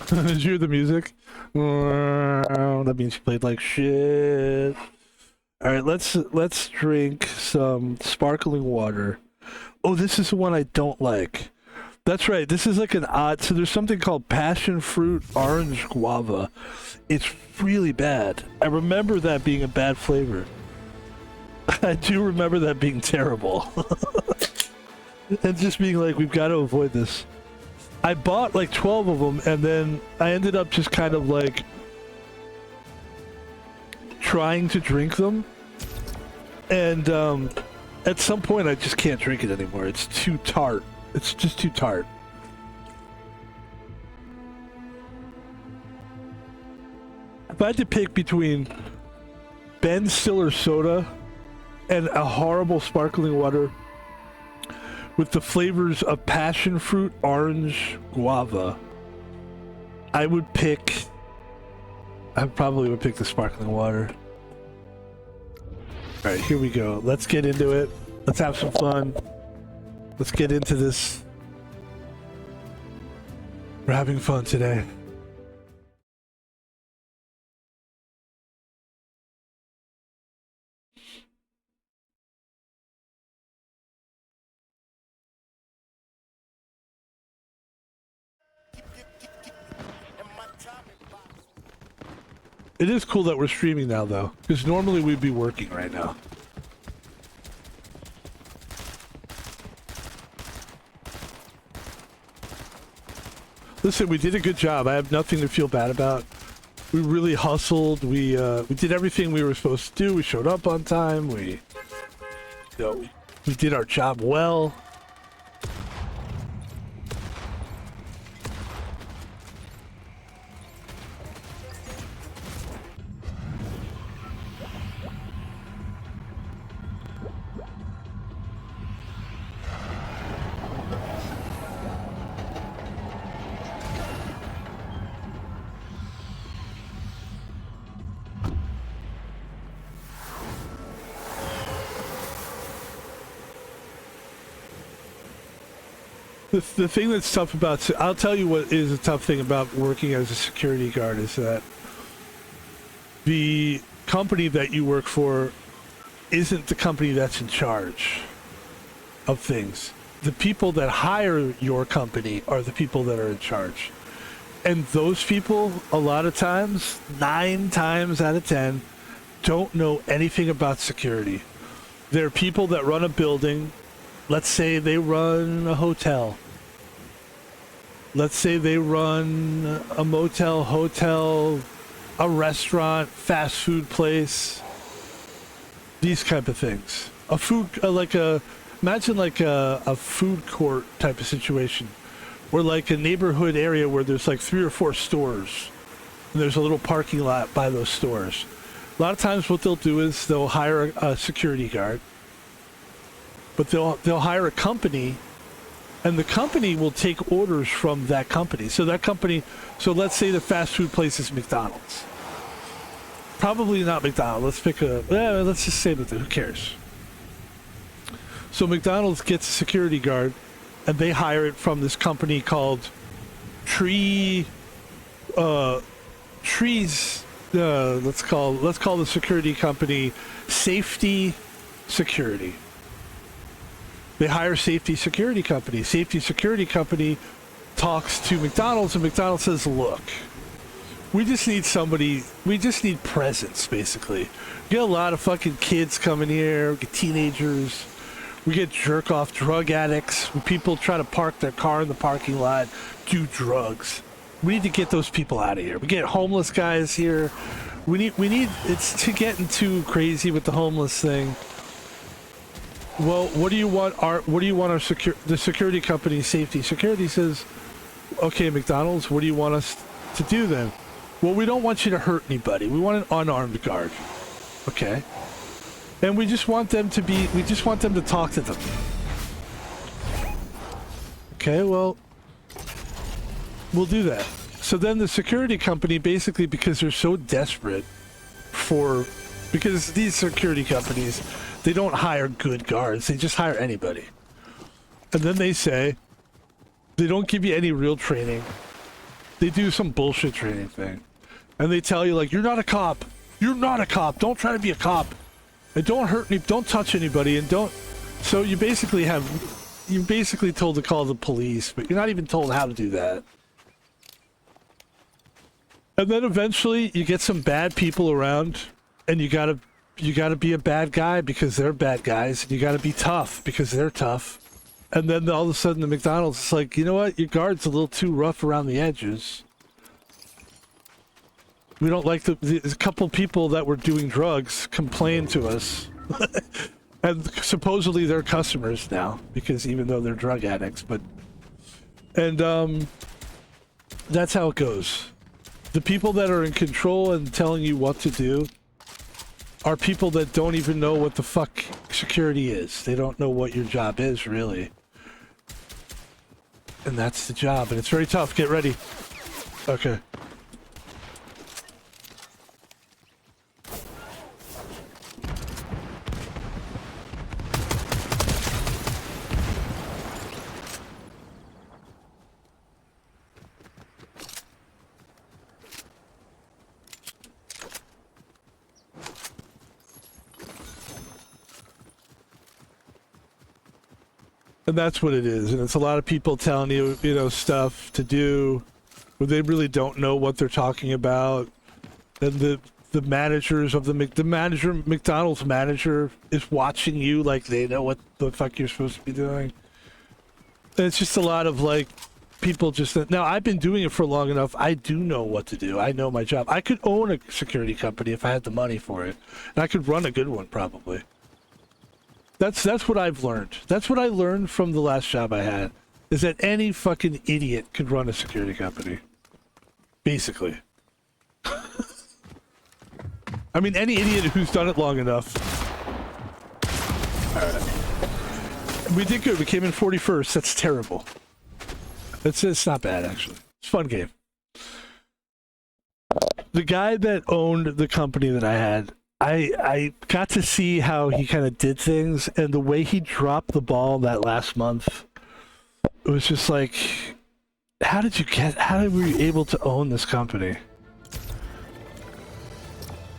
Did you hear the music? That means you played like shit. All right, let's drink some sparkling water. Oh, this is the one I don't like. That's right. This is like an odd... So there's something called passion fruit orange guava. It's really bad. I remember that being a bad flavor. I do remember that being terrible. And just being like, we've got to avoid this. I bought like 12 of them, and then I ended up just kind of like trying to drink them. And at some point I just can't drink it anymore. It's too tart. It's just too tart. If I had to pick between Ben Stiller soda and a horrible sparkling water with the flavors of passion fruit, orange, guava, I probably would pick the sparkling water. All right, here we go. Let's get into it. Let's have some fun. Let's get into this. We're having fun today. It is cool that we're streaming now, though, because normally we'd be working right now. Listen, we did a good job. I have nothing to feel bad about. We really hustled. We did everything we were supposed to do. We showed up on time. We did our job well. The thing that's tough about, I'll tell you what is a tough thing about working as a security guard is that the company that you work for isn't the company that's in charge of things. The people that hire your company are the people that are in charge. And those people, a lot of times, 9 times out of 10, don't know anything about security. They're people that run a building. Let's say they run a hotel. Let's say they run a motel, hotel, a restaurant, fast food place. These type of things. A food, imagine like a food court type of situation. Or like a neighborhood area where there's like 3 or 4 stores. And there's a little parking lot by those stores. A lot of times what they'll do is they'll hire a security guard. But they'll hire a company, and the company will take orders from that company. So let's say the fast food place is McDonald's. Probably not McDonald's. Let's just say McDonald's. Who cares? So McDonald's gets a security guard, and they hire it from this company called Trees. Let's call the security company Safety Security. They hire Safety Security Company. Safety Security Company talks to McDonald's, and McDonald's says, look, we just need presence, basically. We get a lot of fucking kids coming here, we get teenagers, we get jerk-off drug addicts, when people try to park their car in the parking lot, do drugs. We need to get those people out of here. We get homeless guys here. It's to getting too crazy with the homeless thing. Well, what do you want the security company, Safety Security, says, okay, McDonald's, what do you want us to do then? Well, we don't want you to hurt anybody. We want an unarmed guard. Okay. And we just want them to talk to them. Okay, well, we'll do that. So then the security company, basically, because they're so desperate because these security companies, they don't hire good guards. They just hire anybody. And then they say, they don't give you any real training. They do some bullshit training thing. And they tell you, like, you're not a cop. You're not a cop. Don't try to be a cop. And don't hurt me. Don't touch anybody. And don't... So you're basically told to call the police, but you're not even told how to do that. And then eventually you get some bad people around, and you gotta be a bad guy because they're bad guys, and you gotta be tough because they're tough. And then all of a sudden the McDonald's is like, you know what? Your guard's a little too rough around the edges. We don't like a couple people that were doing drugs complained to us. And supposedly they're customers now, because even though they're drug addicts, but... And, that's how it goes. The people that are in control and telling you what to do are people that don't even know what the fuck security is. They don't know what your job is, really. And that's the job, and it's very tough. Get ready. Okay. And that's what it is, and it's a lot of people telling you, you know, stuff to do where they really don't know what they're talking about. And the managers of the McDonald's manager is watching you like they know what the fuck you're supposed to be doing. And it's just a lot of like people just... Now, I've been doing it for long enough. I do know what to do. I know my job. I could own a security company if I had the money for it, and I could run a good one probably. That's what I've learned. That's what I learned from the last job I had, is that any fucking idiot could run a security company. Basically. I mean, any idiot who's done it long enough. Alright. We did good. We came in 41st. That's terrible. It's not bad, actually. It's a fun game. The guy that owned the company that I had, I got to see how he kind of did things, and the way he dropped the ball that last month, it was just like, how did we be able to own this company?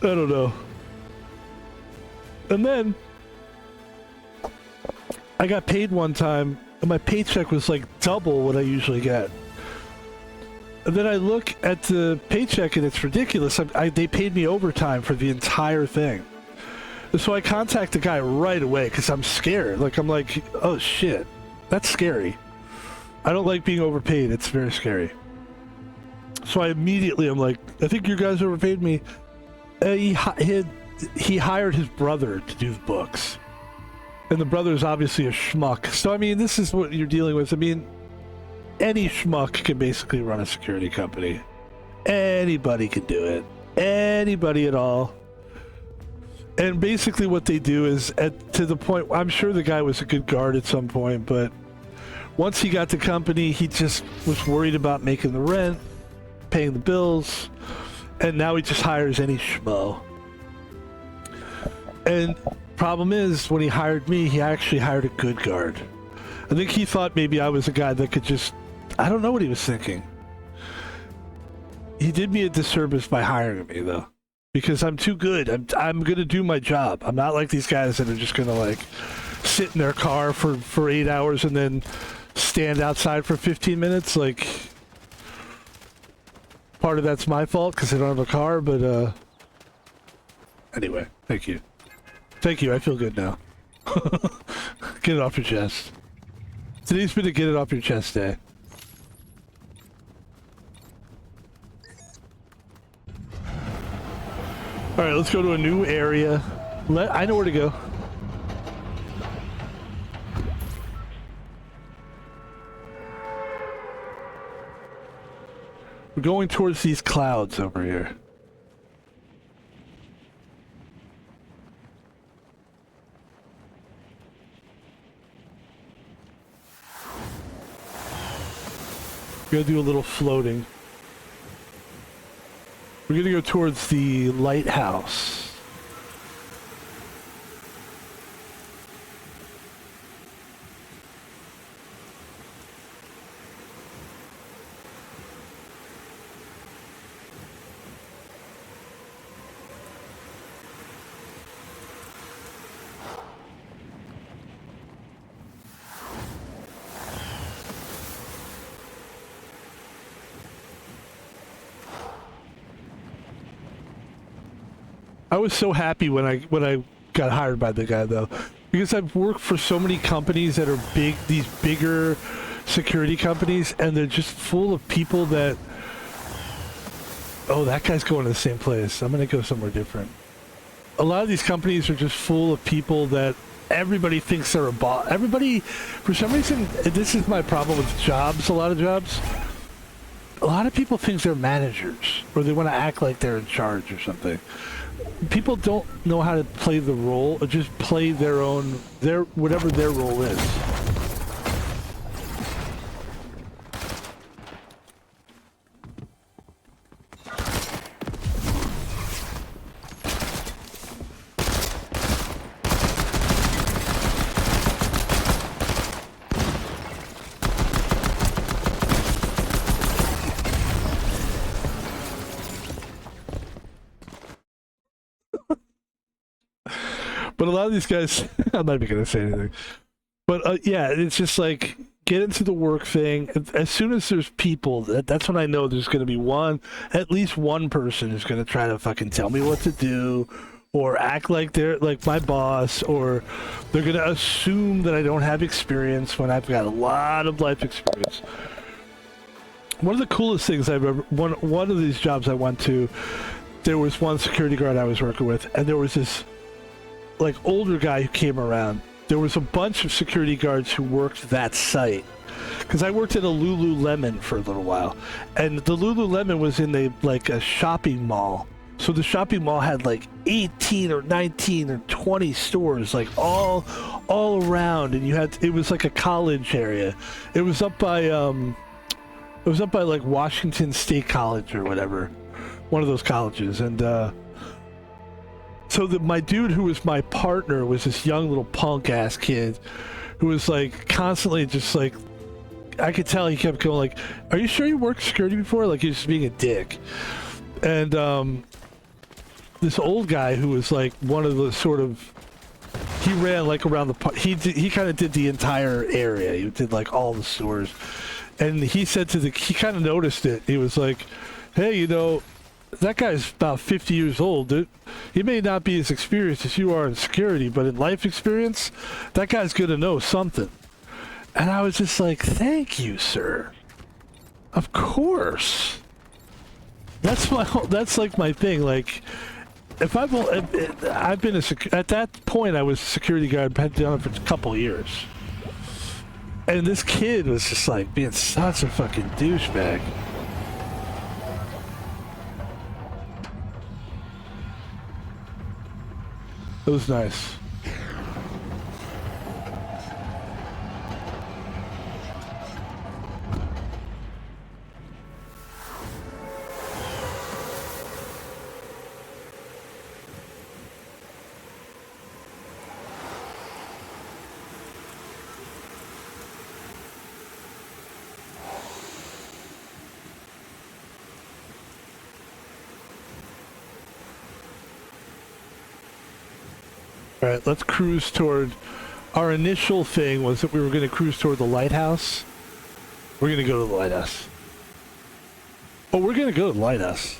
I don't know. And then I got paid one time, and my paycheck was like double what I usually get. And then I look at the paycheck and it's ridiculous. They paid me overtime for the entire thing. And so I contact the guy right away because I'm scared. Like, I'm like, oh shit, that's scary. I don't like being overpaid. It's very scary. So I immediately, I'm like, I think you guys overpaid me. He hired his brother to do the books. And the brother's obviously a schmuck. So, I mean, this is what you're dealing with. I mean, any schmuck can basically run a security company. Anybody can do it. Anybody at all. And basically what they do is, to the point, I'm sure the guy was a good guard at some point, but once he got the company, he just was worried about making the rent, paying the bills, and now he just hires any schmo. And problem is, when he hired me, he actually hired a good guard. I think he thought maybe I was a guy that could just... I don't know what he was thinking. He did me a disservice by hiring me, though. Because I'm too good. I'm going to do my job. I'm not like these guys that are just going to, like, sit in their car for 8 hours and then stand outside for 15 minutes. Like, part of that's my fault because I don't have a car, but, anyway, thank you. Thank you, I feel good now. Get it off your chest. Today's been a get it off your chest day. Alright, let's go to a new area. I know where to go. We're going towards these clouds over here. We're gonna do a little floating. We're gonna go towards the lighthouse. I was so happy when I got hired by the guy, though, because I've worked for so many companies that are big, these bigger security companies, and they're just full of people that... Oh, that guy's going to the same place. I'm going to go somewhere different. A lot of these companies are just full of people that everybody thinks they're a boss. Everybody, for some reason, this is my problem with jobs. A lot of jobs. A lot of people think they're managers, or they want to act like they're in charge or something. People don't know how to play the role, or just play their own, whatever their role is. But a lot of these guys, I'm not even gonna say anything. But yeah, it's just like get into the work thing. As soon as there's people, that's when I know there's gonna be at least one person who's gonna try to fucking tell me what to do, or act like they're like my boss, or they're gonna assume that I don't have experience when I've got a lot of life experience. One of the coolest things I've ever one of these jobs I went to, there was one security guard I was working with, and there was this like older guy who came around. There was a bunch of security guards who worked that site, because I worked at a Lululemon for a little while, and the Lululemon was in a shopping mall. So the shopping mall had like 18 or 19 or 20 stores, like all around, and it was like a college area. It was up by like Washington State College or whatever, one of those colleges, and so my dude who was my partner was this young little punk ass kid who was like constantly just like, I could tell he kept going like, "Are you sure you worked security before?" Like he was just being a dick. And this old guy who was like one of the sort of, he ran like around he kind of did the entire area. He did like all the stores, and he said he kind of noticed it. He was like, "Hey, that guy's about 50 years old, dude. He may not be as experienced as you are in security, but in life experience, that guy's gonna know something." And I was just like, "Thank you, sir. Of course." That's like my thing. Like, if I've been at that point, I was a security guard, had done it for a couple years, and this kid was just like being such a fucking douchebag. It was nice. All right, let's cruise toward... Our initial thing was that we were going to cruise toward the lighthouse. We're going to go to the lighthouse. Oh, we're going to go to the lighthouse.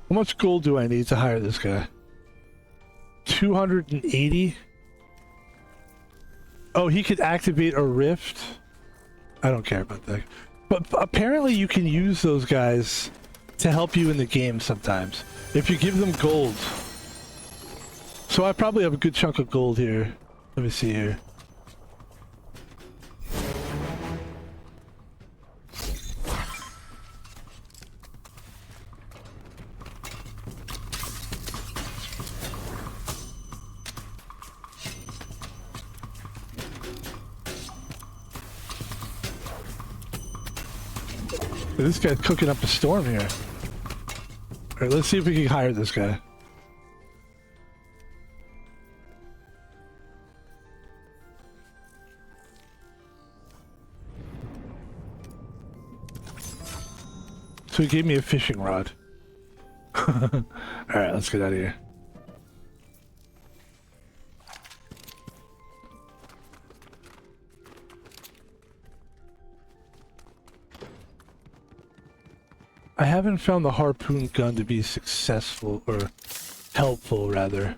How much gold do I need to hire this guy? 280? Oh, he could activate a rift? I don't care about that. But apparently you can use those guys to help you in the game sometimes. If you give them gold. So I probably have a good chunk of gold here. Let me see here. This guy's cooking up a storm here. Alright, let's see if we can hire this guy. So he gave me a fishing rod. Alright, let's get out of here. I haven't found the harpoon gun to be successful, or helpful, rather.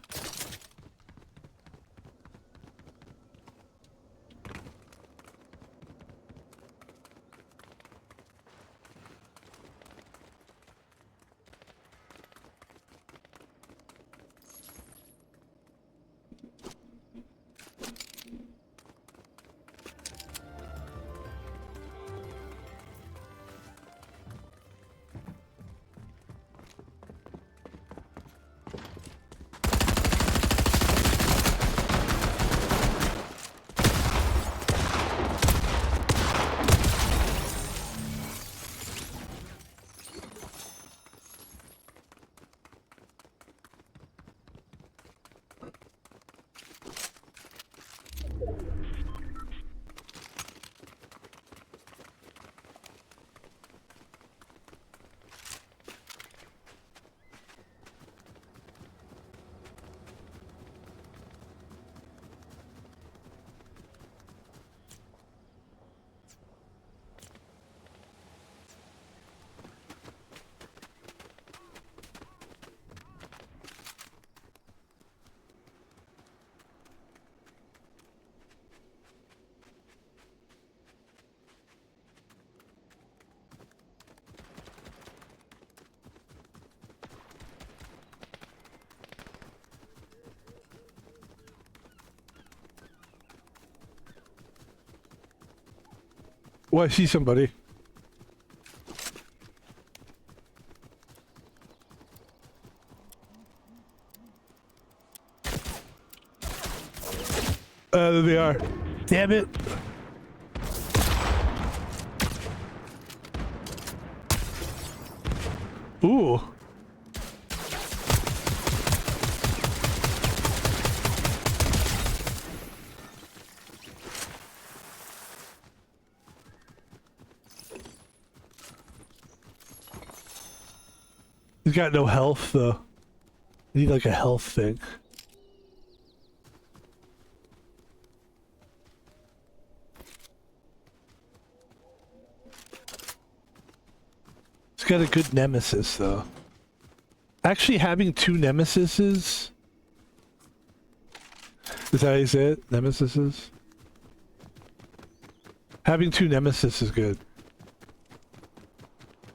Oh, I see somebody. There they are. Damn it. Ooh. He's got no health, though. I need like a health thing. He's got a good nemesis, though. Actually, having two nemesises... Is that how you say it? Nemesises? Having two nemesis is good.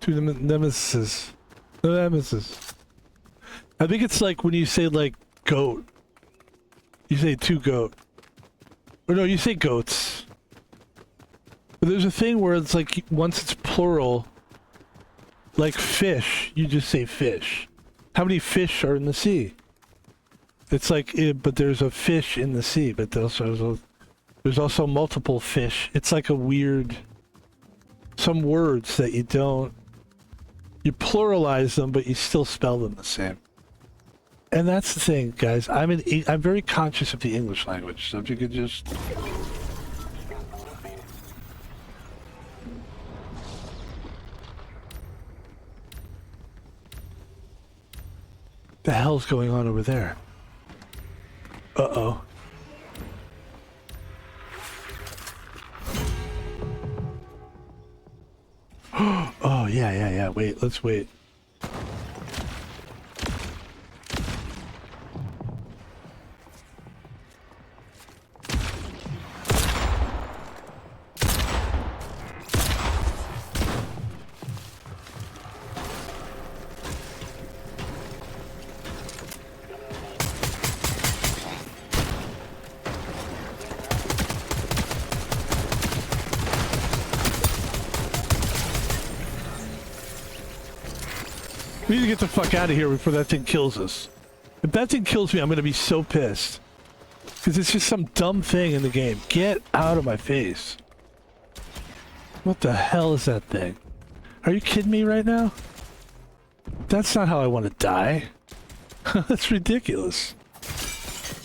Two nemesis. Nemesis. I think it's like when you say like goat. You say two goat. Or no, you say goats. But there's a thing where it's like once it's plural, like fish, you just say fish. How many fish are in the sea? It's like, but there's a fish in the sea, but there's also multiple fish. It's like a weird, some words that you don't, you pluralize them, but you still spell them the same. And that's the thing, guys. I'm very conscious of the English language, so if you could just... The hell's going on over there? Uh-oh. Oh, yeah. Wait, let's wait. We need to get the fuck out of here before that thing kills us. If that thing kills me, I'm gonna be so pissed. Because it's just some dumb thing in the game. Get out of my face. What the hell is that thing? Are you kidding me right now? That's not how I want to die. That's ridiculous.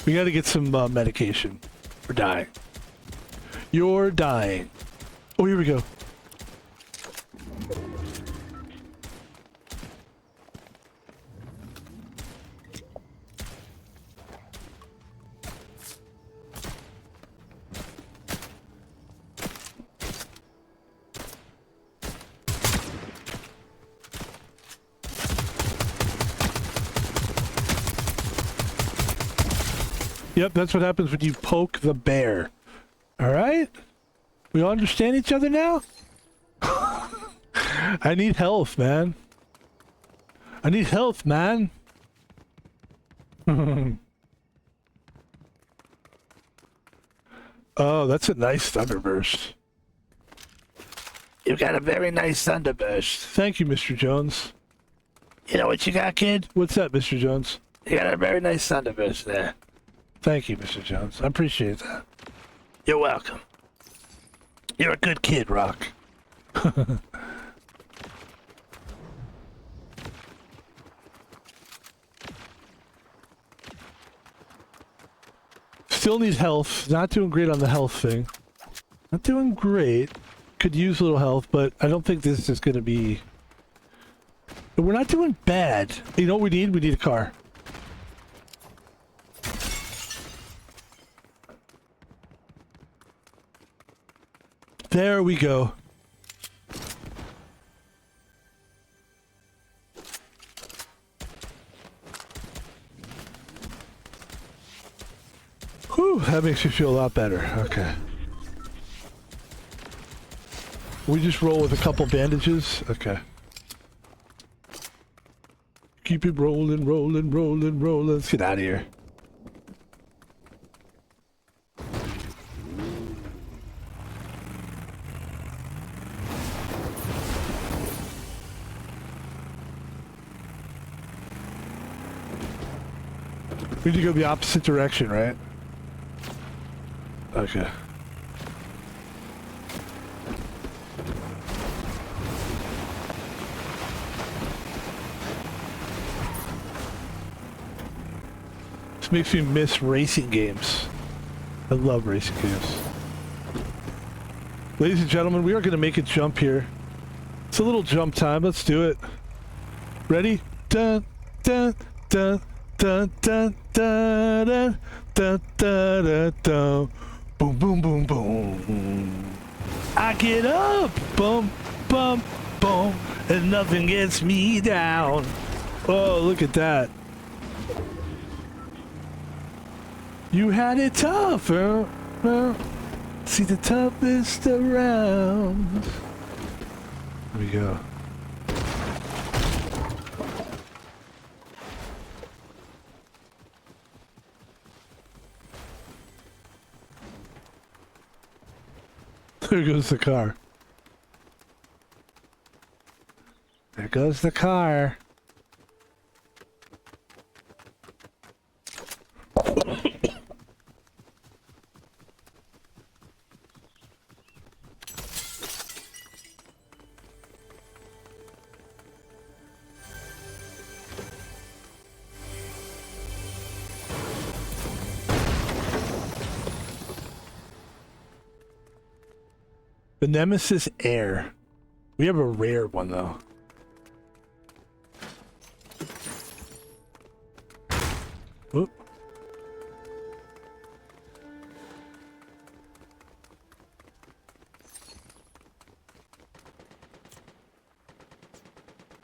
We gotta get some medication. We're dying. You're dying. Oh, here we go. Yep, that's what happens when you poke the bear. Alright? We all understand each other now? I need health, man. I need health, man. Oh, that's a nice thunderburst. You got a very nice thunderburst. Thank you, Mr. Jones. You know what you got, kid? What's that, Mr. Jones? You got a very nice thunderburst there. Thank you, Mr. Jones. I appreciate that. You're welcome. You're a good kid, Rock. Still need health. Not doing great on the health thing. Not doing great. Could use a little health, but I don't think this is going to be... We're not doing bad. You know what we need? We need a car. There we go. Whew, that makes me feel a lot better. Okay. We just roll with a couple bandages? Okay. Keep it rolling, rolling, rolling, rolling. Let's get out of here. We need to go the opposite direction, right? Okay. This makes me miss racing games. I love racing games. Ladies and gentlemen, we are going to make a jump here. It's a little jump time. Let's do it. Ready? Dun, dun, dun. Dun, dun, dun, dun, dun, dun, dun, dun. Boom, boom, boom, boom. I get up, boom, boom, boom, and nothing gets me down. Oh, look at that. You had it tough, huh? See the toughest around. Here we go. There goes the car. There goes the car. The Nemesis Air. We have a rare one though. Whoop.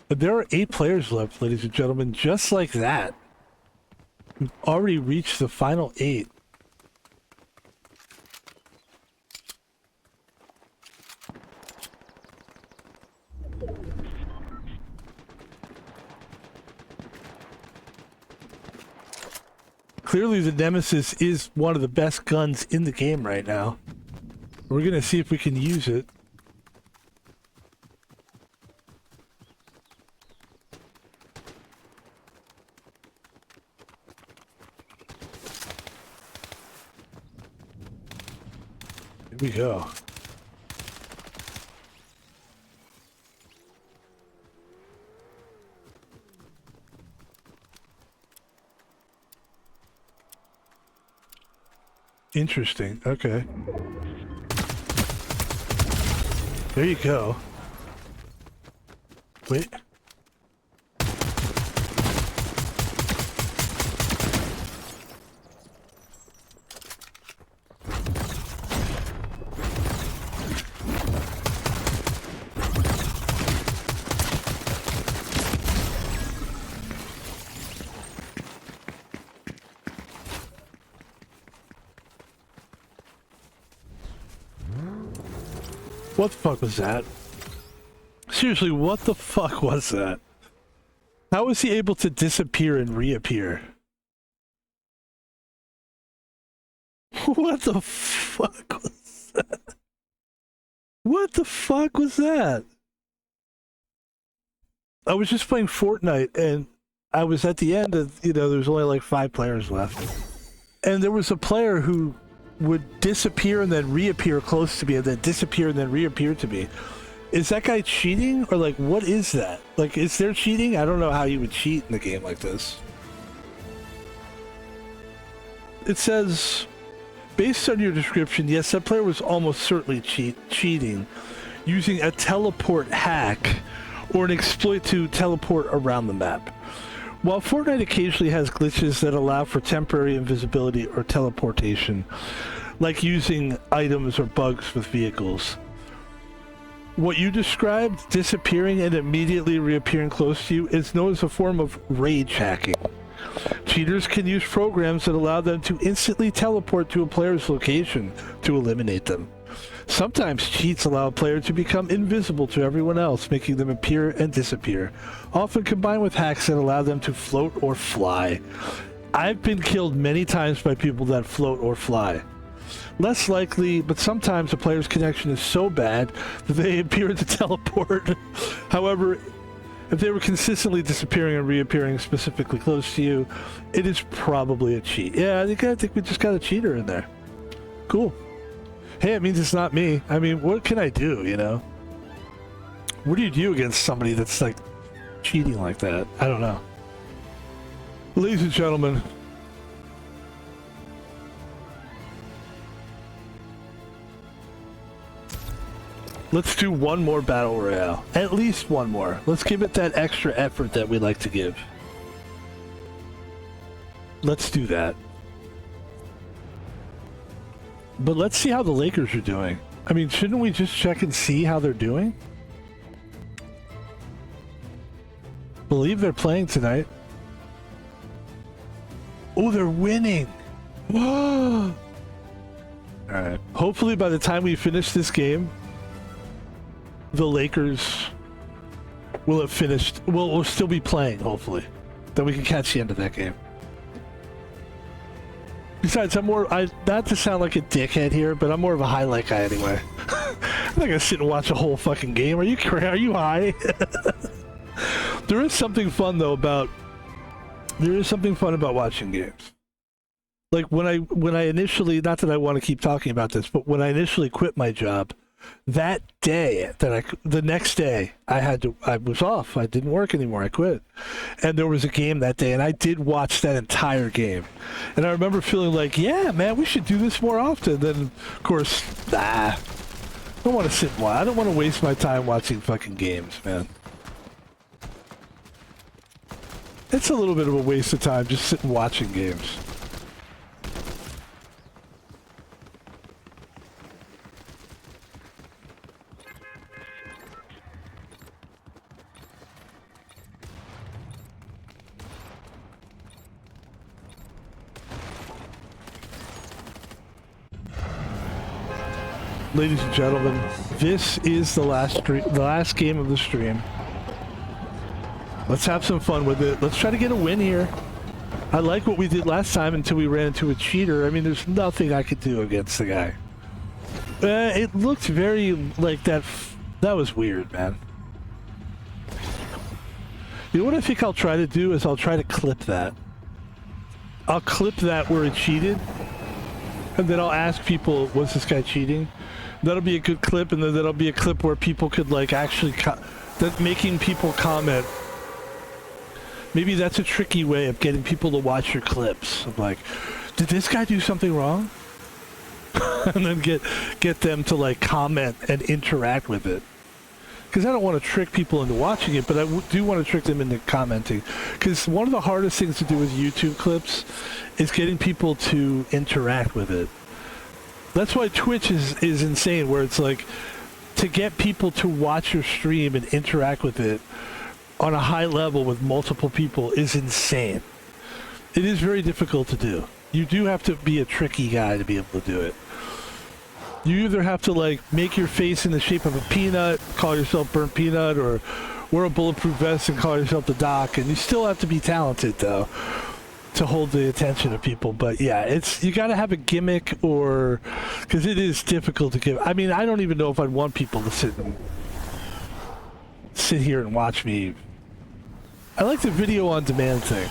But there are 8 players left, ladies and gentlemen, just like that. We've already reached the final 8. Clearly the Nemesis is one of the best guns in the game right now. We're gonna see if we can use it. Here we go. Interesting. Okay. There you go. Wait. What the fuck was that? Seriously, what the fuck was that? How was he able to disappear and reappear? What the fuck was that? What the fuck was that? I was just playing Fortnite and I was at the end of, you know, there's only like 5 players left. And there was a player who would disappear and then reappear close to me and then disappear and then reappear to me. Is that guy cheating? Or like, what is that? Like, is there cheating? I don't know how you would cheat in a game like this. It says, based on your description, yes, that player was almost certainly cheating using a teleport hack or an exploit to teleport around the map. While Fortnite occasionally has glitches that allow for temporary invisibility or teleportation, like using items or bugs with vehicles, what you described, disappearing and immediately reappearing close to you, is known as a form of rage hacking. Cheaters can use programs that allow them to instantly teleport to a player's location to eliminate them. Sometimes cheats allow a player to become invisible to everyone else, making them appear and disappear, often combined with hacks that allow them to float or fly. I've been killed many times by people that float or fly. Less likely, but sometimes a player's connection is so bad that they appear to teleport. However, if they were consistently disappearing and reappearing specifically close to you, it is probably a cheat. Yeah, I think we just got a cheater in there. Cool. Hey, it means it's not me. I mean, what can I do, you know? What do you do against somebody that's, like, cheating like that? I don't know. Ladies and gentlemen, let's do one more battle royale. At least one more. Let's give it that extra effort that we like to give. Let's do that. But let's see how the Lakers are doing. I mean, shouldn't we just check and see how they're doing? Believe they're playing tonight. Oh, they're winning. Whoa. All right. Hopefully by the time we finish this game, the Lakers will have finished. We'll still be playing, hopefully. Then we can catch the end of that game. Besides, not to sound like a dickhead here, but I'm more of a highlight guy anyway. I'm not gonna sit and watch a whole fucking game. Are you high? There is something fun though about watching games. Like when I initially, not that I want to keep talking about this, but when I initially quit my job, that day the next day I was off. I didn't work anymore. I quit. And there was a game that day and I did watch that entire game. And I remember feeling like, yeah, man, we should do this more often. Then of course, I don't want to sit and watch. I don't want to waste my time watching fucking games, man. It's a little bit of a waste of time just sitting watching games. Ladies and gentlemen, this is the last game of the stream. Let's have some fun with it. Let's try to get a win here. I like what we did last time until we ran into a cheater. I mean, there's nothing I could do against the guy. It looked very like that. That was weird, man. You know what I think I'll try to do is I'll try to clip that. I'll clip that where it cheated. And then I'll ask people, was this guy cheating? That'll be a good clip, and then that'll be a clip where people could like actually that making people comment. Maybe that's a tricky way of getting people to watch your clips. Of like, did this guy do something wrong? And then get them to like comment and interact with it. Because I don't want to trick people into watching it, but I do want to trick them into commenting. Because one of the hardest things to do with YouTube clips is getting people to interact with it. That's why Twitch is insane, where it's like, to get people to watch your stream and interact with it on a high level with multiple people is insane. It is very difficult to do. You do have to be a tricky guy to be able to do it. You either have to like make your face in the shape of a peanut, call yourself Burnt Peanut, or wear a bulletproof vest and call yourself the Doc, and you still have to be talented though to hold the attention of people. But yeah, you got to have a gimmick, or because it is difficult to give. I mean, I don't even know if I'd want people to sit here and watch me. I like the video on demand thing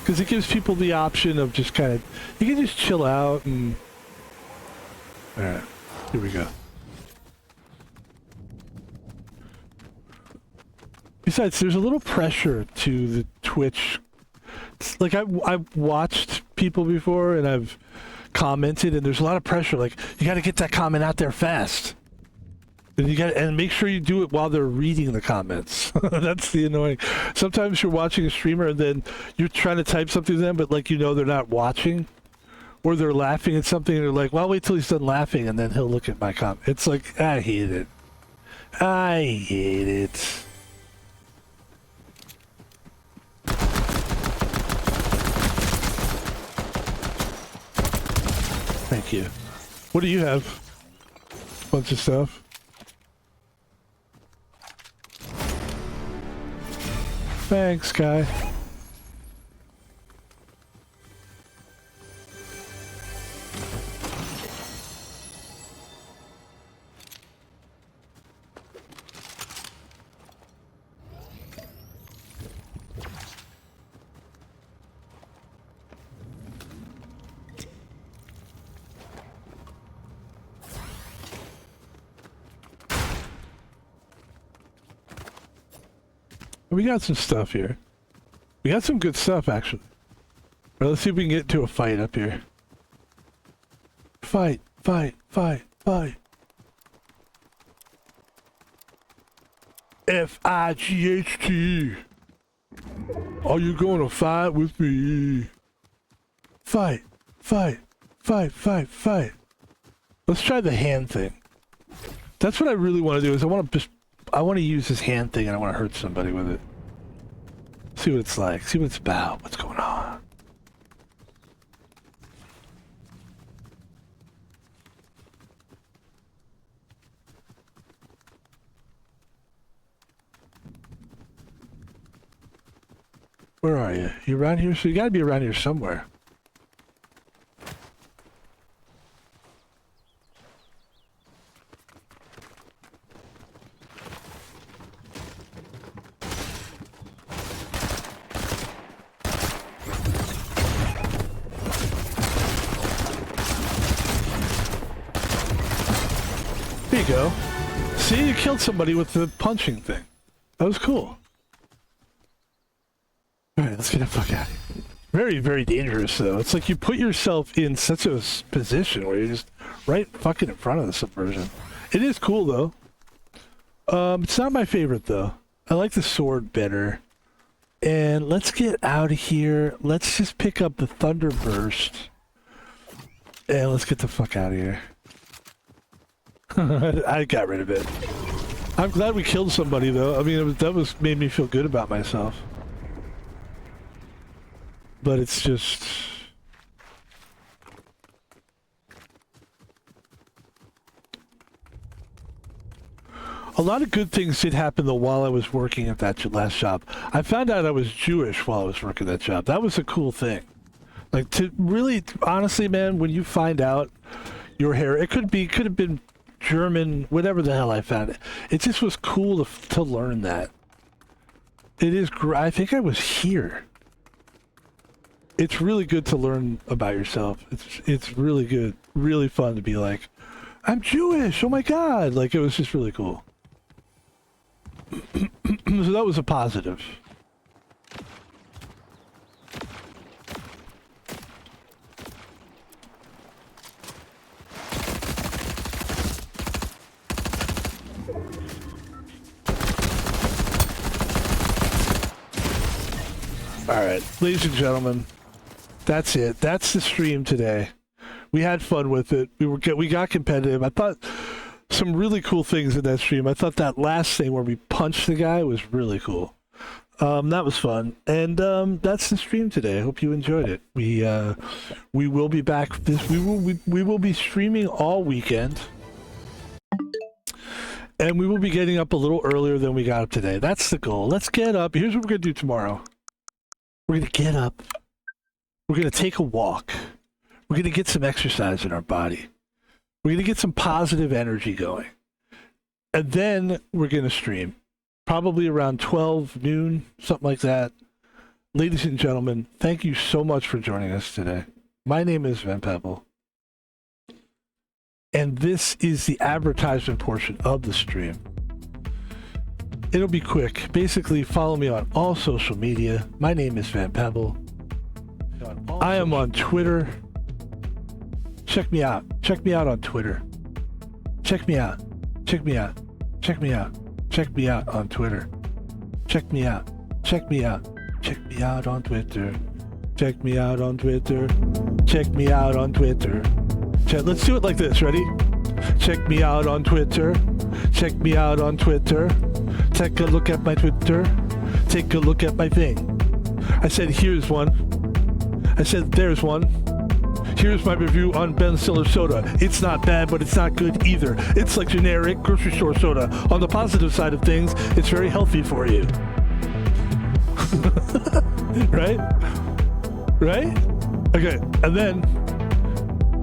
because it gives people the option of just kind of, you can just chill out and. All right, here we go. Besides, there's a little pressure to the Twitch. It's like I've watched people before and I've commented, and there's a lot of pressure. Like, you got to get that comment out there fast, and make sure you do it while they're reading the comments. That's the annoying. Sometimes you're watching a streamer and then you're trying to type something to them, but like they're not watching. Or they're laughing at something and they're like, well, I'll wait till he's done laughing and then he'll look at my comment. It's like, I hate it. I hate it. Thank you. What do you have? Bunch of stuff. Thanks, guy. We got some stuff here. We got some good stuff, actually. All right, let's see if we can get into a fight up here. Fight, fight, fight, fight. F-I-G-H-T. Are you going to fight with me? Fight, fight, fight, fight, fight. Let's try the hand thing. That's what I really want to do, is I want to use this hand thing and I want to hurt somebody with it. See what it's like. See what it's about. What's going on. Where are you? You around here? So you gotta be around here somewhere. There you go. See, you killed somebody with the punching thing. That was cool. Alright, let's get the fuck out of here. Very, very dangerous, though. It's like you put yourself in such a position where you're just right fucking in front of the subversion. It is cool, though. It's not my favorite, though. I like the sword better. And let's get out of here. Let's just pick up the Thunderburst. And let's get the fuck out of here. I got rid of it. I'm glad we killed somebody, though. I mean, that made me feel good about myself. But it's just... A lot of good things did happen, though, while I was working at that last job. I found out I was Jewish while I was working that job. That was a cool thing. Like, to really, honestly, man, when you find out your hair, it could have been German, whatever the hell I found it. It just was cool to learn that. It is, I think I was here. it's really good to learn about yourself. It's really good, really fun to be like, I'm Jewish. Oh my God! Like, it was just really cool. So that was a positive. All right, ladies and gentlemen, that's it. That's the stream today. We had fun with it. We got competitive. I thought some really cool things in that stream. I thought that last thing where we punched the guy was really cool. That was fun, and that's the stream today. I hope you enjoyed it. We will be back. We will be streaming all weekend, and we will be getting up a little earlier than we got up today. That's the goal. Let's get up. Here's what we're gonna do tomorrow. We're gonna get up. We're gonna take a walk. We're gonna get some exercise in our body. We're gonna get some positive energy going, and then we're gonna stream. Probably around 12 noon, something like that. Ladies and gentlemen, thank you so much for joining us today. My name is Pebble, and this is the advertisement portion of the stream. It'll be quick. Basically, follow me on all social media. My name is Pebble. I am on Twitter. Check me out. Check me out on Twitter. Check me out. Check me out. Check me out. Check me out on Twitter. Check me out. Check me out. Check me out on Twitter. Check me out on Twitter. Check me out on Twitter. Let's do it like this. Ready? Check me out on Twitter. Check me out on Twitter. Take a look at my Twitter. Take a look at my thing. I said, here's one. I said, there's one. Here's my review on Ben Stiller soda. It's not bad, but it's not good either. It's like generic grocery store soda. On the positive side of things, it's very healthy for you. Right? Right? Okay, and then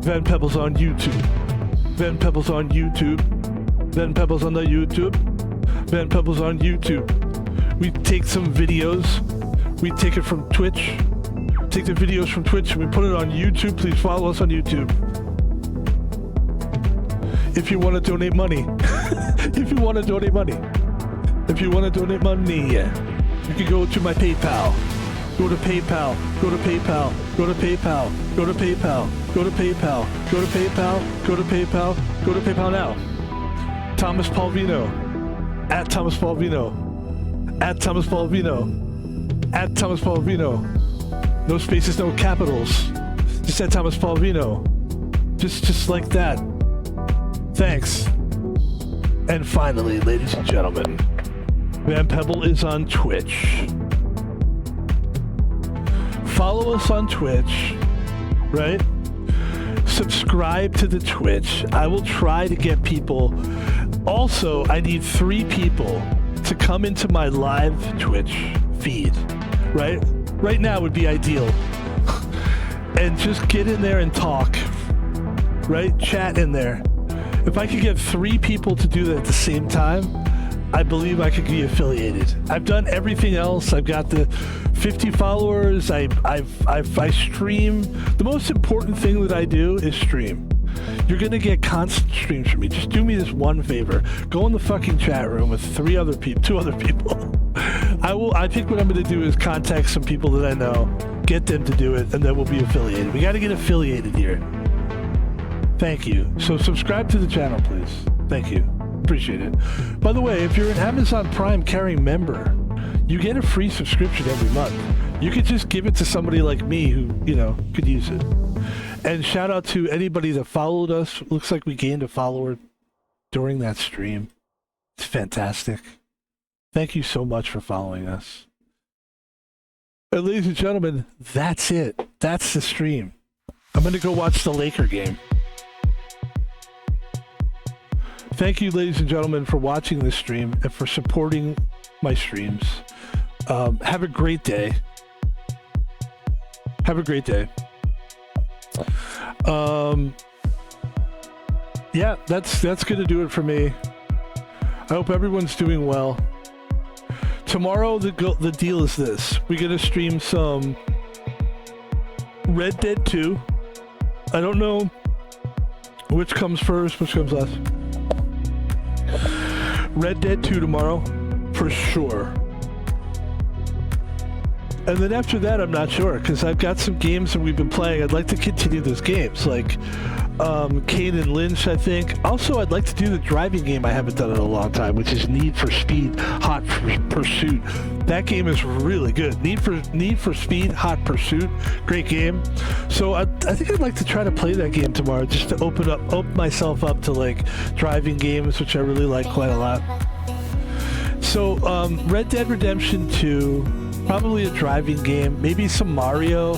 Van Pebble's on YouTube. Van Pebble's on YouTube. Van Pebble's on the YouTube. Van Pebble's on YouTube. We take some videos. We take it from Twitch. Take the videos from Twitch and we put it on YouTube. Please follow us on YouTube. If you want to donate money. If you want to donate money. If you want to donate money, you can go to my PayPal. Go to PayPal. Go to PayPal. Go to PayPal. Go to PayPal. Go to PayPal. Go to PayPal. Go to PayPal. Go to PayPal now. Thomas Paulvino. At Thomas Paulvino. At Thomas Paulvino. At Thomas Paulvino. No spaces, no capitals. Just at Thomas Paulvino. Just like that. Thanks. And finally, ladies and gentlemen, Van Pebble is on Twitch. Follow us on Twitch, right? Subscribe to the Twitch. I will try to get people. Also, I need 3 people to come into my live Twitch feed, right? Right now would be ideal. And just get in there and talk, right? Chat in there. If I could get 3 people to do that at the same time, I believe I could be affiliated. I've done everything else. I've got the 50 followers. I stream. The most important thing that I do is stream. You're gonna get constant streams from me. Just do me this one favor. Go in the fucking chat room with 2 other people. I think what I'm gonna do is contact some people that I know, get them to do it, and then we'll be affiliated. We gotta get affiliated here. Thank you. So subscribe to the channel, please. Thank you. Appreciate it. By the way, if you're an Amazon Prime carrying member, you get a free subscription every month. You could just give it to somebody like me who, could use it. And shout out to anybody that followed us. Looks like we gained a follower during that stream. It's fantastic. Thank you so much for following us. And ladies and gentlemen, that's it. That's the stream. I'm going to go watch the Laker game. Thank you, ladies and gentlemen, for watching this stream and for supporting my streams. Have a great day. Have a great day. Yeah, that's going to do it for me. I hope everyone's doing well. Tomorrow, the deal is this. We're going to stream some Red Dead 2. I don't know which comes first, which comes last. Red Dead 2 tomorrow, for sure. And then after that, I'm not sure, because I've got some games that we've been playing. I'd like to continue those games, like Kane and Lynch, I think. Also, I'd like to do the driving game I haven't done in a long time, which is Need for Speed Hot Pursuit. That game is really good. Need for Speed Hot Pursuit, great game. So I think I'd like to try to play that game tomorrow, just to open myself up to like driving games, which I really like quite a lot. So Red Dead Redemption 2. Probably a driving game, maybe some Mario.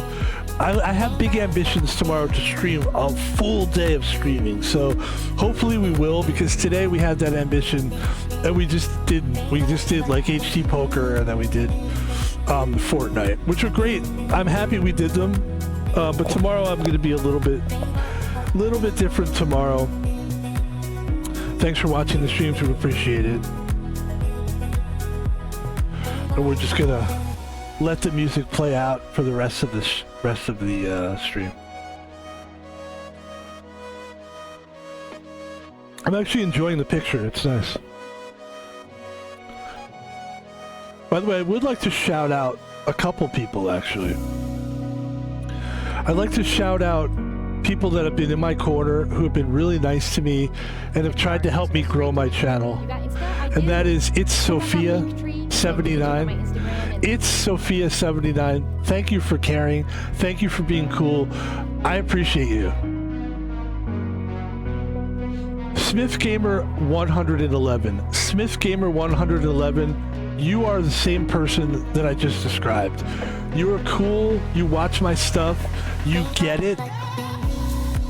I have big ambitions tomorrow to stream a full day of streaming, so hopefully we will, because today we had that ambition and we just did like HT Poker, and then we did Fortnite, which were great. I'm happy we did them, but tomorrow I'm going to be a little bit different tomorrow. Thanks for watching the streams, we appreciate it. And we're just gonna let the music play out for the rest of the stream. I'm actually enjoying the picture. It's nice. By the way, I would like to shout out a couple people, actually. I'd like to shout out people that have been in my corner, who have been really nice to me and have tried to help me grow my channel. And that is, it's Sophia79. It's Sophia79. Thank you for caring. Thank you for being cool. I appreciate you. Smith Gamer 111. Smith Gamer 111. You are the same person that I just described. You are cool. You watch my stuff. You get it.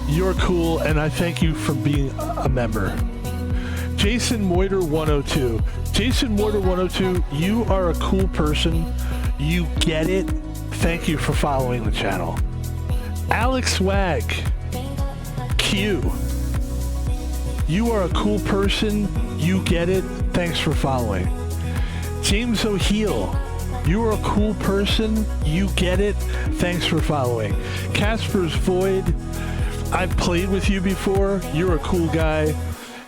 You're cool, and I thank you for being a member. Jason Moiter 102. Jason Moiter 102, you are a cool person. You get it. Thank you for following the channel. Alex Wag Q. You are a cool person. You get it. Thanks for following. James O'Heal. You are a cool person. You get it. Thanks for following. Casper's Void. I've played with you before. You're a cool guy.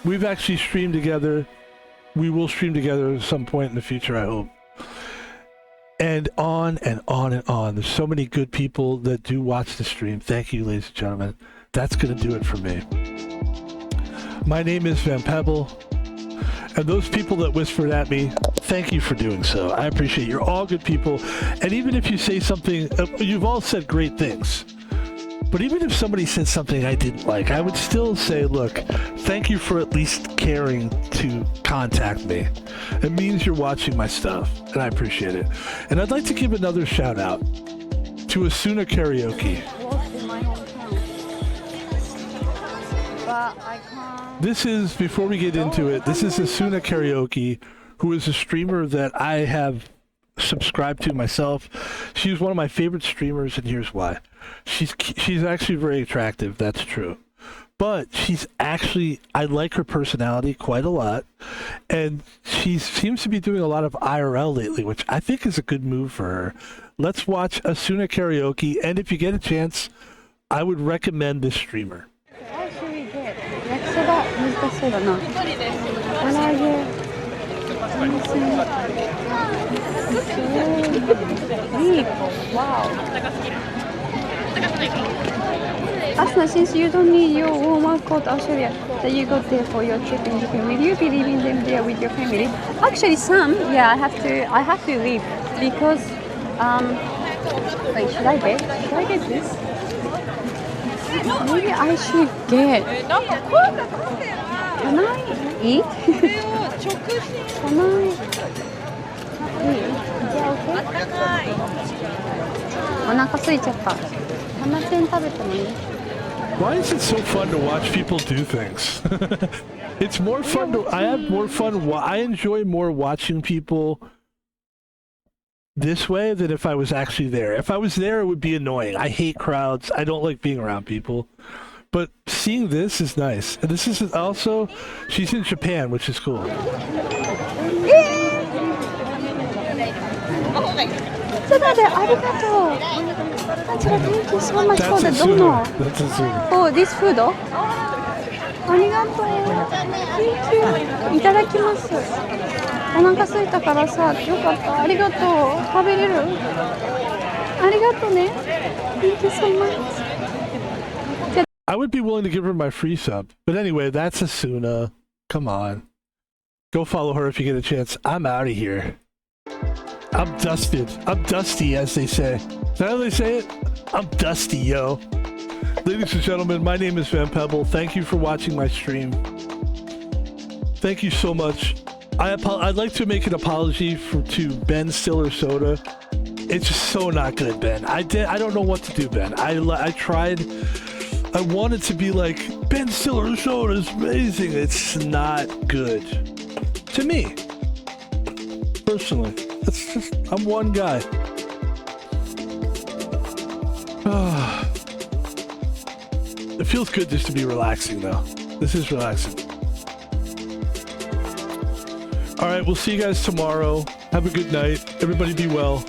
We've actually streamed together. We will stream together at some point in the future, I hope. And on and on and on. There's so many good people that do watch the stream. Thank you, ladies and gentlemen. That's going to do it for me. My name is Van Pebble. And those people that whispered at me, thank you for doing so. I appreciate it. You're all good people. And even if you say something, you've all said great things. But even if somebody said something I didn't like, I would still say, look, thank you for at least caring to contact me. It means you're watching my stuff, and I appreciate it. And I'd like to give another shout out to Asuna Karaoke. This is, before we get into it, this is Asuna Karaoke, who is a streamer that I have subscribed to myself. She's one of my favorite streamers, and here's why. She's actually very attractive, that's true. But she's actually, I like her personality quite a lot, and she seems to be doing a lot of IRL lately, which I think is a good move for her. Let's watch Asuna Karaoke, and if you get a chance, I would recommend this streamer. Asna, since you don't need your warm-up coat Australia that you got there for your trip in Japan, will you be leaving them there with your family? Actually, some, yeah, I have to leave because, wait, should I get this? Maybe I should get. Can I eat? Can I eat? Is that okay? お腹空いちゃった。玉線食べたのに。Why is it so fun to watch people do things? It's more fun to, I have more fun, I enjoy more watching people this way than if I was actually there. If I was there, it would be annoying. I hate crowds. I don't like being around people. But seeing this is nice. And this is also, she's in Japan, which is cool. Arigato. Thank you so much for the That's a dono. That's a Zuna. For this food? ありがとう。いただきます。お腹空いたからさ、よかった。ありがとう。食べれる？ありがとうね。Thank you so much. I would be willing to give her my free sub. But anyway, that's Asuna. Come on. Go follow her if you get a chance. I'm out of here. I'm dusted. I'm dusty, as they say. Is that how they say it? I'm dusty, yo. Ladies and gentlemen, my name is Van Pebble. Thank you for watching my stream. Thank you so much. I'd like to make an apology to Ben Stiller Soda. It's just so not good, Ben. I don't know what to do, Ben. I tried. I wanted to be like, Ben Stiller Soda is amazing. It's not good. To me. Personally. That's just, I'm one guy. It feels good just to be relaxing, though. This is relaxing. All right, we'll see you guys tomorrow. Have a good night. Everybody be well.